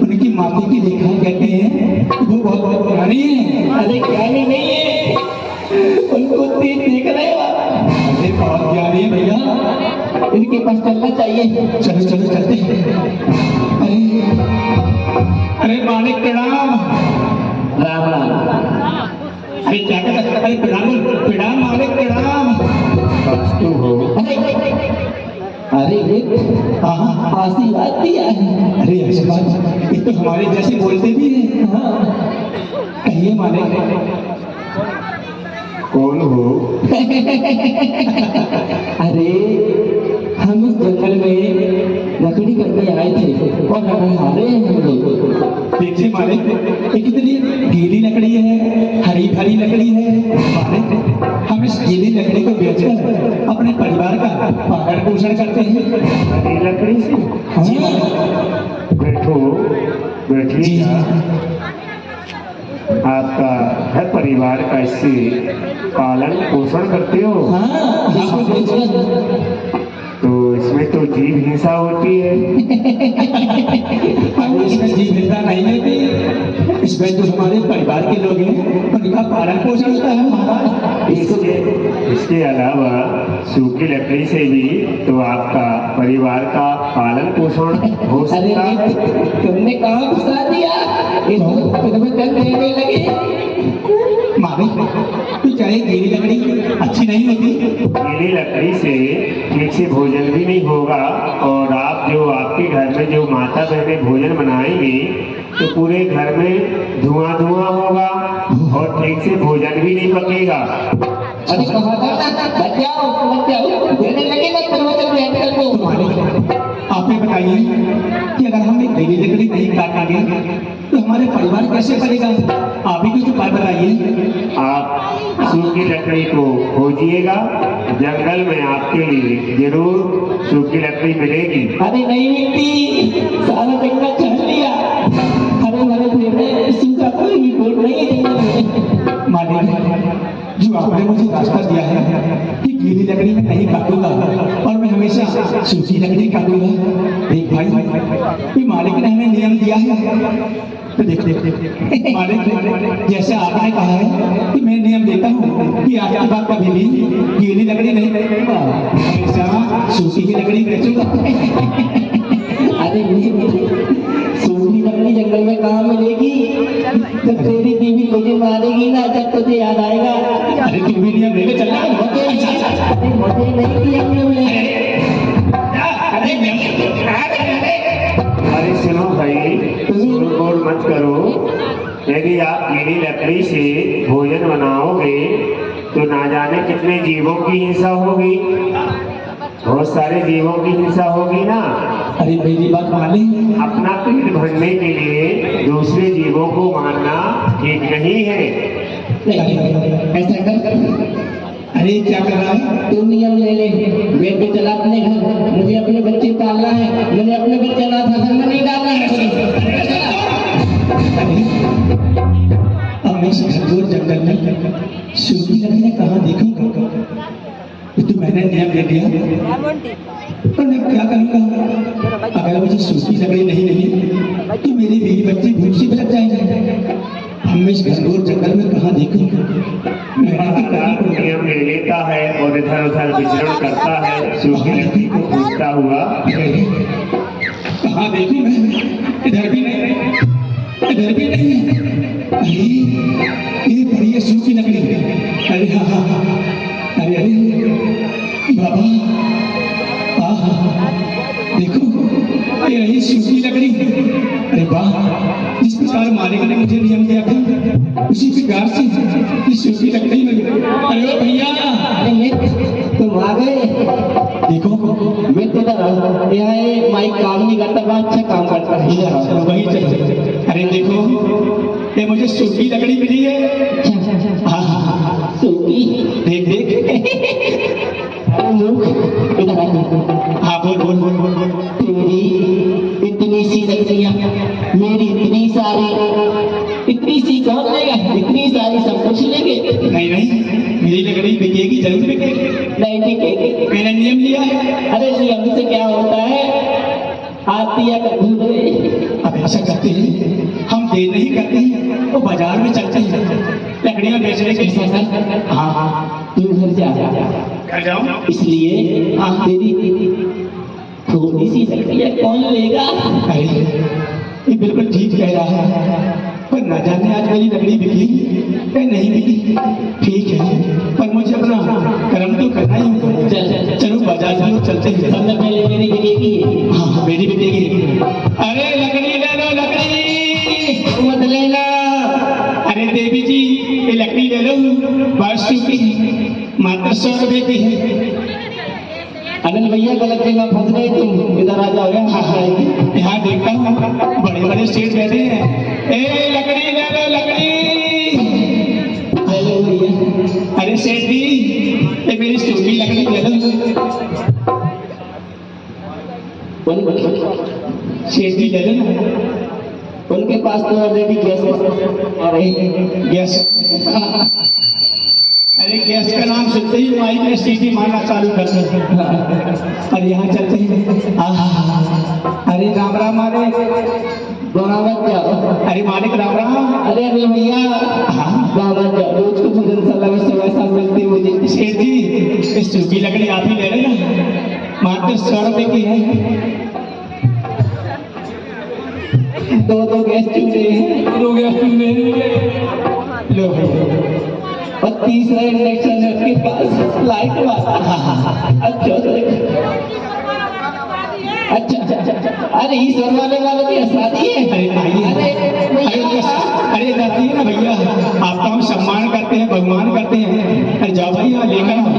उनकी माथे की रेखाएं कहते हैं वो बहुत पुरानी है। अरे ज्ञानी नहीं है, उनको तेज देख रहे हो। अरे बहुत ज्ञानी है भैया, इनके पास चलना चाहिए। चलो चलो चलते हैं। अरे मालिक प्रणाम। राम राम। अरे क्या कहता? अरे प्रणाम प्रणाम मालिक प्रणाम। अरे हाँ, आशीर्वाद दिया है। अरे आशीर्वाद, ये तो हमारे जैसे बोलते भी हैं। हाँ, कहिए मालिक। कौन हो? अरे हम इस जंगल में लकड़ी करने आए थे और लकड़हारे हैं हम लोग। देखिए मालिक, ये कितनी गीली लकड़ी है, हरी भरी लकड़ी है। मालिक, हम इस गीली लकड़ी को बेचकर अपने परिवार का पालन पोषण करते हैं। हरी लकड़ी से हाँ बैठो, बैठिएगा। आपका घर परिवार का इससे पालन पोषण करते हो, हाँ, इसको बेचकर तो इसमें तो जीव हिंसा होती है। अरे इसमें जीव हिंसा नहीं होती, इसमें तो हमारे परिवार के लोग हैं, उनका पालन पोषण होता है हमारा। इसके अलावा सूखी लकड़ी से भी तो आपका परिवार का पालन पोषण हो सकता है। तुमने कहाँ घुसा दिया, तुम्हें दर्द देने लगे। मामी तू चाहे गीली लकड़ी अच्छी नहीं होती। गीली लकड़ी से ठीक से भोजन भी नहीं होगा, और आप जो आपके घर में जो माता बहनें भोजन बनाएंगी तो पूरे घर में धुआं धुआं होगा और ठीक से भोजन भी नहीं पकेगा। अरे कहा था बचाओ देने लगे ना दरवाजे पे अंकल को। आप ही बताइए कि अगर हम एक गीली लकड़ी नहीं काटेंगे तो हमारे परिवार कैसे पड़ेगा? आप ही कुछ उपाय बताइए। आप सूखी लकड़ी को खोजिएगा, जंगल में आपके लिए जरूर सूखी लकड़ी मिलेगी। अरे नहीं मिलती, सारा जंगल चढ़ लिया। अरे मेरे बेटे सूखा कोई भी बोल नहीं देंगे। मालिक जो आपने मुझे रास्ता दिया है कि गीली लकड़ी में नहीं काटूंगा और मैं हमेशा सूखी लकड़ी काटूंगा। देख भाई कि मालिक ने हमें नियम दिया है, तो देखो मालिक जैसे आपने कहा है कि मैं नियम देता हूँ कि आज के बाद कभी भी गीली लकड़ी नहीं बेचूंगा, हमेशा सूखी की लकड़ी बेचूंगा। अरे सूखी लकड़ी जंगल में कहाँ मिलेगी? जब तेरी बीवी तुझे मारेगी ना, जब तुझे याद आएगा। अरे तू भी नियम लेके चलना। मुझे नहीं किया हमने। अरे सुनो भाई, शोर मत करो। यदि आप गीली लकड़ी से भोजन बनाओगे तो ना जाने कितने जीवों की हिंसा होगी, बहुत सारे जीवों की हिंसा होगी ना। अरे मेरी बात माने, अपना पेट भरने के लिए दूसरे जीवों को मारना ठीक नहीं है। ऐसा कर, अरे क्या कर रहा है? तू नियम ले ले, बेट पे चला अपने घर। मुझे अपने बच्चे पालना है, मुझे अपने बच्चे अनाथ आश्रम में नहीं डालना है। अब मैं इस घनघोर जंगल में सूखी लकड़ी कहाँ देखूंगा? तो मैंने नियम ले लिया, तो मैं क्या करूँगा? अगर मुझे सूखी लकड़ी नहीं मिली तो मेरी बीवी बच्चे भूख से बिलख जाएंगे। अब मैं इस घनघोर जंगल में कहाँ देखूंगा? नियम ले लेता है और इधर उधर विचरण करता है, सूखी लकड़ी को पूछता हुआ। कहाँ देखूं मैं? इधर भी नहीं, इधर भी नहीं। अरे ये बड़ी है सूखी लकड़ी। अरे हाँ हाँ हाँ, अरे अरे बाबा, देखो ये रही सूखी लकड़ी। अरे वाह, जिस प्रकार मालिक ने मुझे नियम दिया था उसी प्रकार से इस सूखी लकड़ी में। अरे ओ भैया, तुम आ गए। देखो मैं तेरा यहाँ एक माइक काम नहीं करता, बहुत अच्छा काम करता है। चलो वही चलो। अरे देखो ये मुझे सूखी लकड़ी मिली है। हाँ हाँ, सूखी देख देख। इधर हाँ बोल बोल बोल बोल बोल। तेरी इतनी सी लकड़ियाँ, मेरी इतनी सी कौन लेगा? इतनी सारी सब कुछ लेंगे? नहीं नहीं, मेरी लकड़ी बिकेगी, जरूर बिकेगी। नहीं बिकेगी, मैंने नियम लिया है। अरे नियम से क्या होता है? आतिया का दूध। अब ऐसा करते हैं, हम देर नहीं करते हैं, वो बाजार में चलते हैं लकड़ियाँ बेचने के लिए। हाँ हाँ, तू घर जा। घर जाओ। इसलिए तेरी थोड़ी सी लकड़ियाँ कौन लेगा? अरे ये बिल्कुल ठीक कह रहा है, पर न जाने आज मेरी लकड़ी बिकी या नहीं बिकी। ठीक है, पर मुझे अपना कर्म तो करना ही होगा। चल चलो बाजार चलो, चलते हैं। सबसे पहले मेरी बिकेगी। हाँ मेरी बिकेगी। अरे लकड़ी ले लो, लकड़ी मत लेना। अरे देवी जी ये लकड़ी ले लो, बस सूखी मात्र 100 रुपए की है। अनिल भैया गलत जगह फंस गए तुम, इधर आ जाओ। यहाँ देखता हूँ बड़े बड़े स्टेज बैठे हैं। ए लकड़ी ले लो, लकड़ी। भैया। अरे सेठ जी, ये मेरी सूखी लकड़ी दे दो। सेठ जी दे दो ना, उनके पास तो ऑलरेडी गैस गैस। अरे गैस का नाम सुनते ही माइक में सीटी मारना चालू कर दो। और यहाँ चलते हैं। अरे राम राम, अरे बराबर क्या? अरे मालिक राम राम। अरे अरे भैया, बराबर क्या? रोज को भोजन वैसा मिलती मुझे। सेठ जी, इस सूखी लकड़ी आप ही ले रहे ना, मात्र 100 रुपए की है। दो गैस चूल्हे हैं, 2 गैस चूल्हे लो भैया। और तीसरा इंडक्शन है आपके पास, लाइट वाला। अच्छा, अरे ईश्वर वाले की शादी है। अरे अरे जाती है ना भैया, आपका हम सम्मान करते हैं, भगवान करते हैं। अरे जाओ भैया लेकर आओ।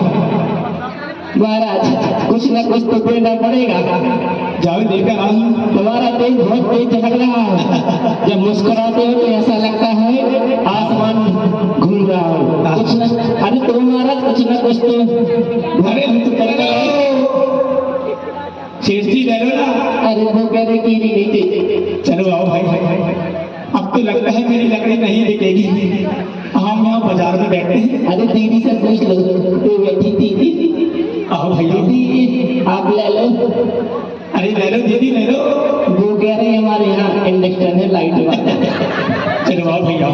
महाराज कुछ ना कुछ तो देना पड़ेगा। जाओ लेकर आओ। तुम्हारा तेज बहुत तेज लग रहा है। जब मुस्कुराते हो तो ऐसा लगता है आसमान घूम रहा हो। कुछ ना, अरे तो महाराज कुछ ना कुछ तो। अरे हम तो करते शेष जी ले लो ना। अरे वो कह रहे कि नहीं थी। चलो आओ भाई, अब तो लगता है मेरी लकड़ी नहीं बिकेगी। हम यहाँ बाजार में बैठते हैं। अरे दीदी से पूछ लो, तो बैठी थी। आओ भैया, आप ले लो। अरे ले लो दीदी, ले लो। वो कह रहे हमारे यहाँ इंडक्शन है लाइट वाला। चलो आओ भैया,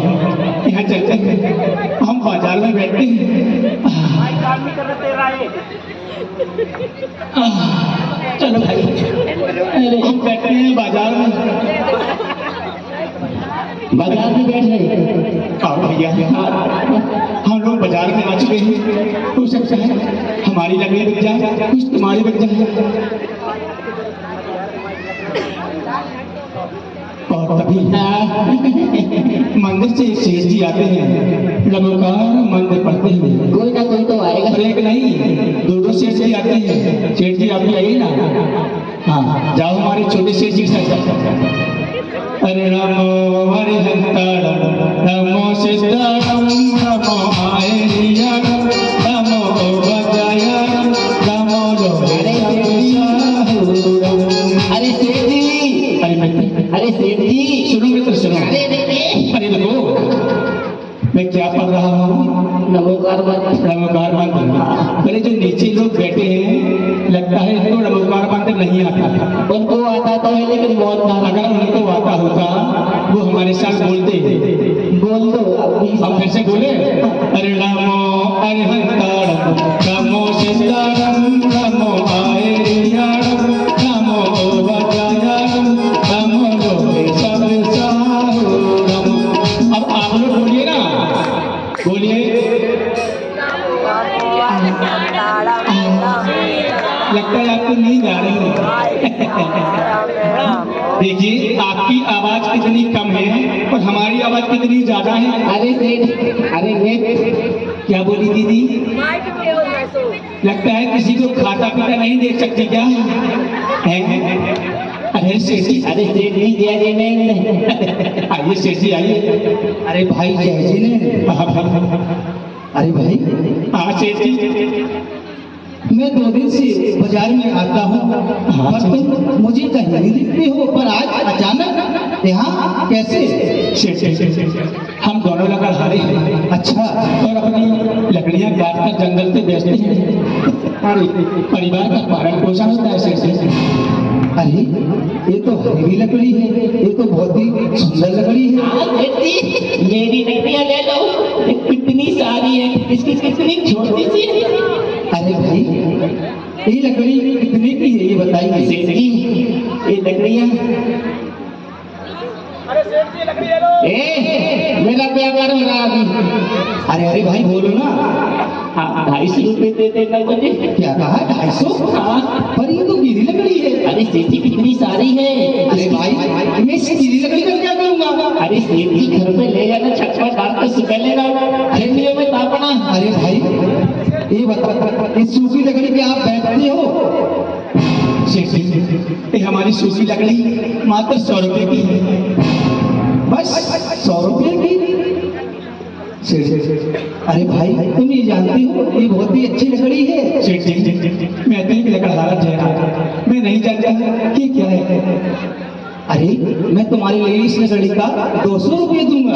यहाँ चलते हैं। हम बाजार में बैठते हैं। काम नहीं कर रहा तेरा है। चलो भाई, अरे हम बैठे हैं बाजार में। बाजार में बैठ रहे। आओ भैया, हम लोग बाजार में आ चुके हैं। हो सकता है हमारी लकड़ी बिक जाए, कुछ तुम्हारी बिक जाए। और तभी मंदिर से शेष जी आते हैं, लगातार मंदिर पढ़ते हैं। कोई ना कोई तो आएगा। एक नहीं, 2 शेष जी आते हैं। शेठ जी आप भी आइए ना। हाँ जाओ, हमारे छोटे शेठ जी के साथ। अरे नमो हरिहंतारम, नमो सिद्धारम, नमो आयरियरम, नमो वज्रयरम, नमो लोहितम। अरे सेठ जी, अरे सेठ जी सुनो मित्र, सुनो। अरे देखो मैं क्या पढ़ रहा हूँ, नमोकार मंत्र। अरे जो नीचे लोग बैठे हैं, लगता है इनको नमोकार मंत्र नहीं आता। उनको आता तो है, लेकिन बहुत ना। अगर उनको आता होता वो हमारे साथ बोलते। बोल दो अब फिर से बोले। अरे नमो अरिहंतारम, नमो सिद्धारम, नमो आयरियरम, नमो वज्रयरम, नमो लोहितम साहुरम। अब आप लोग बोलिए ना, बोलिए। लगता है आपको नींद आ रही है। देखिए आपकी आवाज कितनी कम है और हमारी आवाज कितनी ज्यादा है। अरे क्या बोली दीदी? लगता है किसी को खाता पीता नहीं देख सकते क्या? अरे सेठ जी, अरे सेठ नहीं दिया जी नहीं। आइए सेठ जी आइए। अरे भाई जय जी ने। अरे भाई हाँ सेठ जी, मैं 2 दिन से बाजार में आता हूँ, पर तुम मुझे कहीं नहीं दिखते हो, पर आज अचानक यहाँ कैसे? हम दोनों लकड़ हारे हैं। अच्छा, और अपनी लकड़ियाँ काट कर जंगल से बेचते हैं और परिवार का पालन पोषण होता है। से अरे ये तो हरी लकड़ी है, ये तो बहुत ही सुंदर लकड़ी है। मेरी लकड़ियाँ ले लो, कितनी सारी है, इसकी कितनी छोटी सी है। अरे भाई ये लकड़ी कितने की है ये बताइए। सेठ जी ये लकड़ियाँ, अरे सेठ जी लकड़ी ले लो। मेरा व्यापार हो रहा अभी। अरे भाई बोलो ना। 250 रुपए दे देना मुझे। क्या कहा 250? हाँ, पर ये तो गीली लकड़ी है। अरे सेठ जी कितनी सारी है। अरे भाई मैं इस गीली लकड़ी का क्या करूँगा? अरे सेठ जी घर पे ले जाना, छत पर डाल कर सुखा लेना, ठंडियों में तापना। अरे भाई ये बता, इस सूखी लकड़ी पे आप बैठते हो? सेठ जी ये हमारी सूखी लकड़ी मात्र 100 रुपए की है। बस 100 रुपए की? अरे भाई तुम ये जानते हो ये बहुत ही अच्छी लकड़ी है। सेठ जी मैं तो एक लकड़हारा जयराम, मैं नहीं जानता कि क्या है। अरे मैं तुम्हारे लिए इस लकड़ी का 200 रुपये दूंगा।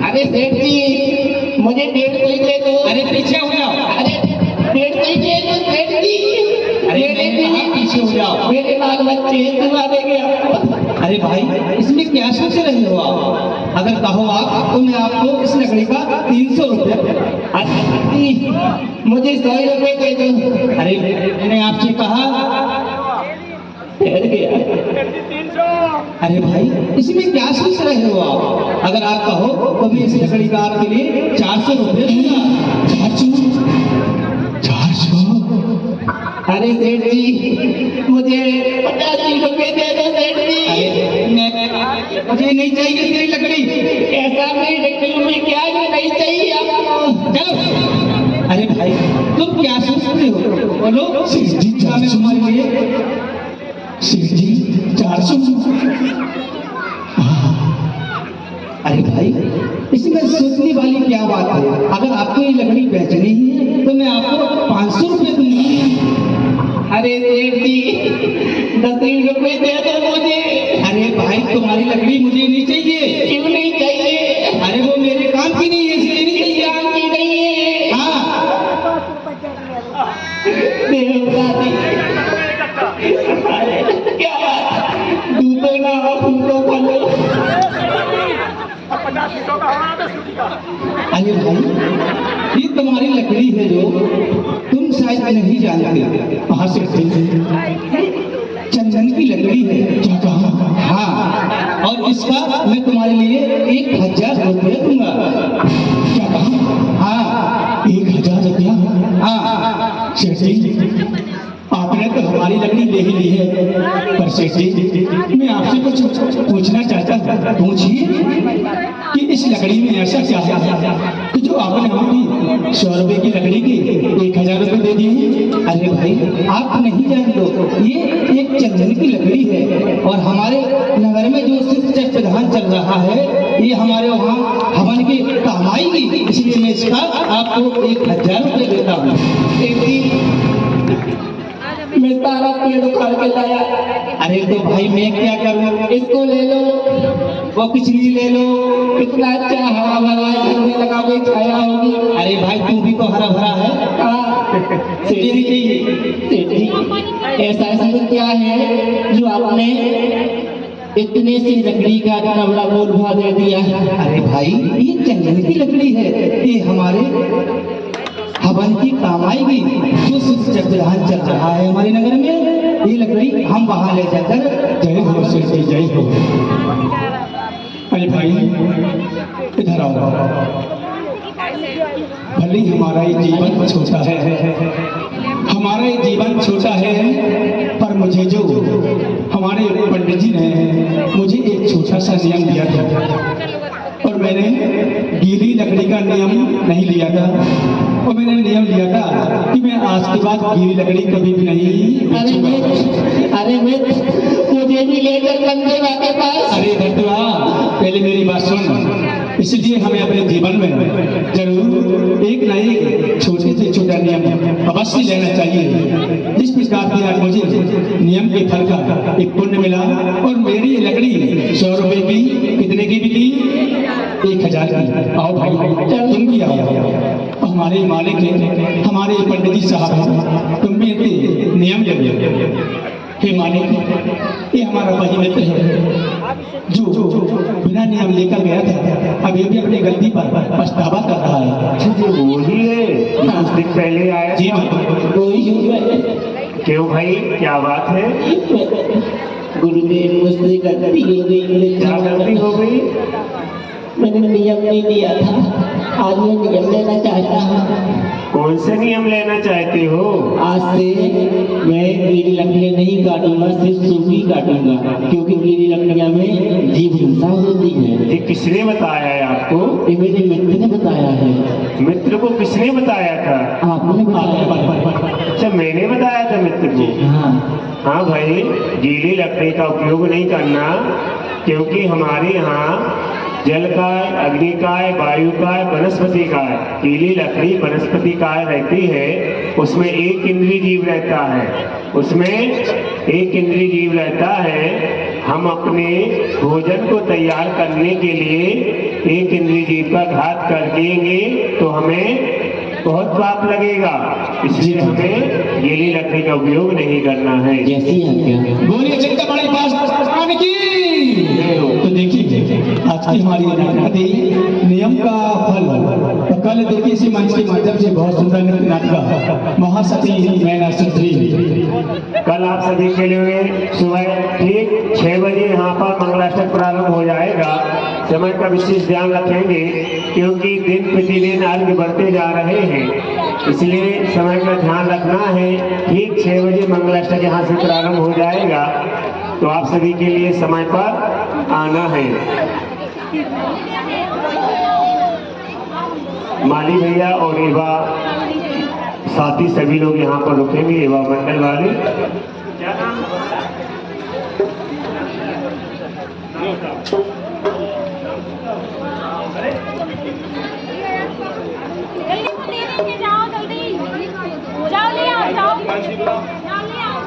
अरे सेठ जी मुझे 150 ही दे दो। अरे पीछे हो जाओ। अरे 150 ही दे दो सेठ जी। अरे पीछे हो जाओ। मेरे बाल बच्चे दुआ देंगे आपको। अरे भाई इसमें क्या सोच रहे हो आप? अगर कहो आप तो मैं आपको इस लकड़ी का 300 रुपये। मुझे 100 रुपये दे दो। अरे मैंने आपसे कहा। अरे भाई इसमें क्या सोच रहे हो आप? अगर आप कहो तो मैं इस लकड़ी का आपके लिए 400 रुपये दूंगा। 400? अरे सेठ जी मुझे 85 रुपये दे दो सेठ जी। अरे मुझे नहीं चाहिए तेरी लकड़ी। ऐसा नहीं लकड़ी में क्या जो नहीं चाहिए आपको। चलो। अरे भाई तुम क्या सोचते हो? बोलो। सेठ जी मैं तुम्हारे लिए 400। अरे भाई इसमें सोचने वाली क्या बात है? अगर आपको ये लकड़ी बेचनी है तो मैं आपको 500 रुपये दूंगा। अरे सेठ जी 10 रुपये दे दो मुझे। अरे भाई तुम्हारी लकड़ी मुझे नहीं चाहिए। क्यों नहीं चाहिए? अरे वो मेरे काम की नहीं है इसलिए नहीं चाहिए। काम की नहीं है। हाँ क्या दूधो ना हो फूलो फलो। अरे भाई ये तुम्हारी लकड़ी है जो तुम शायद नहीं जानते। कहाँ से? चंदन की लकड़ी है। क्या कहा? हाँ और इसका मैं तुम्हारे लिए 1000 रुपये दूंगा। क्या कहा? हाँ 1000 रुपया। हाँ सेठ जी आपने तो हमारी लकड़ी ले ही ली है। पर सेठ जी मैं आपसे कुछ पूछना चाहता था। पूछिए कि इस लकड़ी में ऐसा क्या है कि जो आपने हमें 100 रुपए की लकड़ी की 1000 रुपये दे दिए? अरे भाई आप नहीं जानते हो ये एक चंदन की लकड़ी है और हमारे नगर में जो शिव प्रधान चल रहा है ये हमारे वहाँ हवन के काम आएगी, इसलिए मैं इसका आपको 1000 रुपये देता हूँ। मैं सारा पेड़ उखाड़ के लाया। अरे तो भाई मैं क्या करूँ? इसको ले लो। वो किचली ले लो। कितना अच्छा हवा भरा है, लगा हुई छाया होगी। अरे भाई तू भी तो हरा भरा है। सेठ जी ऐसा इसमें क्या है जो आपने इतने सी लकड़ी का इतना बड़ा मोल भाव दे दिया? अरे भाई ये चंदन की लकड़ी है, ये हमारे हवन की काम आएगी। जो शिव प्रधान चल रहा है हमारे नगर में ये लकड़ी हम वहां ले जाकर। जय हो सेठ जी जय हो। अरे भाई इधर आओ। भले ही हमारा ये जीवन छोटा है, हमारा ये जीवन छोटा है, पर मुझे जो हमारे पंडित जी ने मुझे एक छोटा सा नियम दिया था और मैंने गीली लकड़ी का नियम नहीं लिया था और मैंने नियम लिया था कि मैं आज के बाद गीली लकड़ी कभी भी नहीं बेचूंगा। अरे मुझे भी लेकर कंदेवा के पास। अरे भटुआ पहले मेरी बात सुन। इसलिए हमें अपने जीवन में जरूर एक ना एक छोटे से छोटा नियम अवश्य लेना चाहिए। जिस प्रकार से आज मुझे नियम के फल का एक पुण्य मिला और मेरी लकड़ी 100 रुपए की कितने की बिकी? 1000 की। आओ भाई तुम भी आओ। हमारे मालिक है, हमारे पंडित जी साहब हैं, तुम भी इनके नियम ले लो। हे मालिक ये हमारा भाई मित्र है जो बिना नियम लेकर गया था, अभी भी अपनी गलती पर पछतावा कर रहा है। अच्छा जो वो ही है कुछ दिन पहले आया? जी क्यों भाई क्या बात है? गुरुदेव मुझसे गलती हो गई। क्या गलती हो गई? मैंने नियम नहीं लिया था, आज मैं नियम लेना चाहता हूँ। कौन से नियम लेना चाहते हो? आज से मैं गीली लकड़ियाँ नहीं काटूंगा, सिर्फ सूखी काटूंगा, क्योंकि गीली लकड़ियाँ में जीव हिंसा होती है। ये किसने बताया है आपको? ये मेरे मित्र ने बताया है। मित्र को किसने बताया था? आपने बताया। अच्छा मैंने बताया था मित्र को? हाँ भाई गीली लकड़ी का उपयोग नहीं करना, क्योंकि हमारे यहाँ जल काय, अग्नि काय, वायु काय, वनस्पति काय। पीली लकड़ी वनस्पति काय रहती है, उसमें एक इंद्रिय जीव रहता है, उसमें एक इंद्रिय जीव रहता है। हम अपने भोजन को तैयार करने के लिए एक इंद्रिय जीव का घात कर देंगे तो हमें बहुत पाप लगेगा, इसलिए हमें गीली लकड़ी का उपयोग नहीं करना है। जैसी आज्ञा। बोलिए चिंता बड़ी पास की। तो देखिए आज की हमारी नाटकती नियम का फल, तो कल देखिए इसी मंच के माध्यम से बहुत सुंदर नृत्य नाटक महासती मैना सुंदरी। कल आप सभी के लिए सुबह ठीक 6 बजे यहाँ पर मंगलाष्टक प्रारंभ हो जाएगा। समय का विशेष ध्यान रखेंगे क्योंकि दिन प्रतिदिन अर्घ बढ़ते जा रहे हैं, इसलिए समय का ध्यान रखना है। ठीक 6 बजे मंगलाष्टक यहाँ से प्रारंभ हो जाएगा, तो आप सभी के लिए समय पर आना है। माली भैया और एवा साथी सभी लोग यहाँ पर रुकेंगे, एवा मंडल वाले। क्या नाम? जाओ जल्दी जाओ, ले आओ, जाओ ले आओ।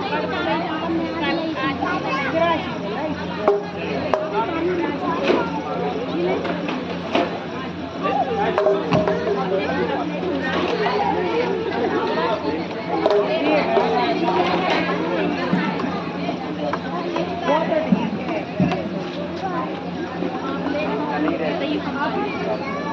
Thank you.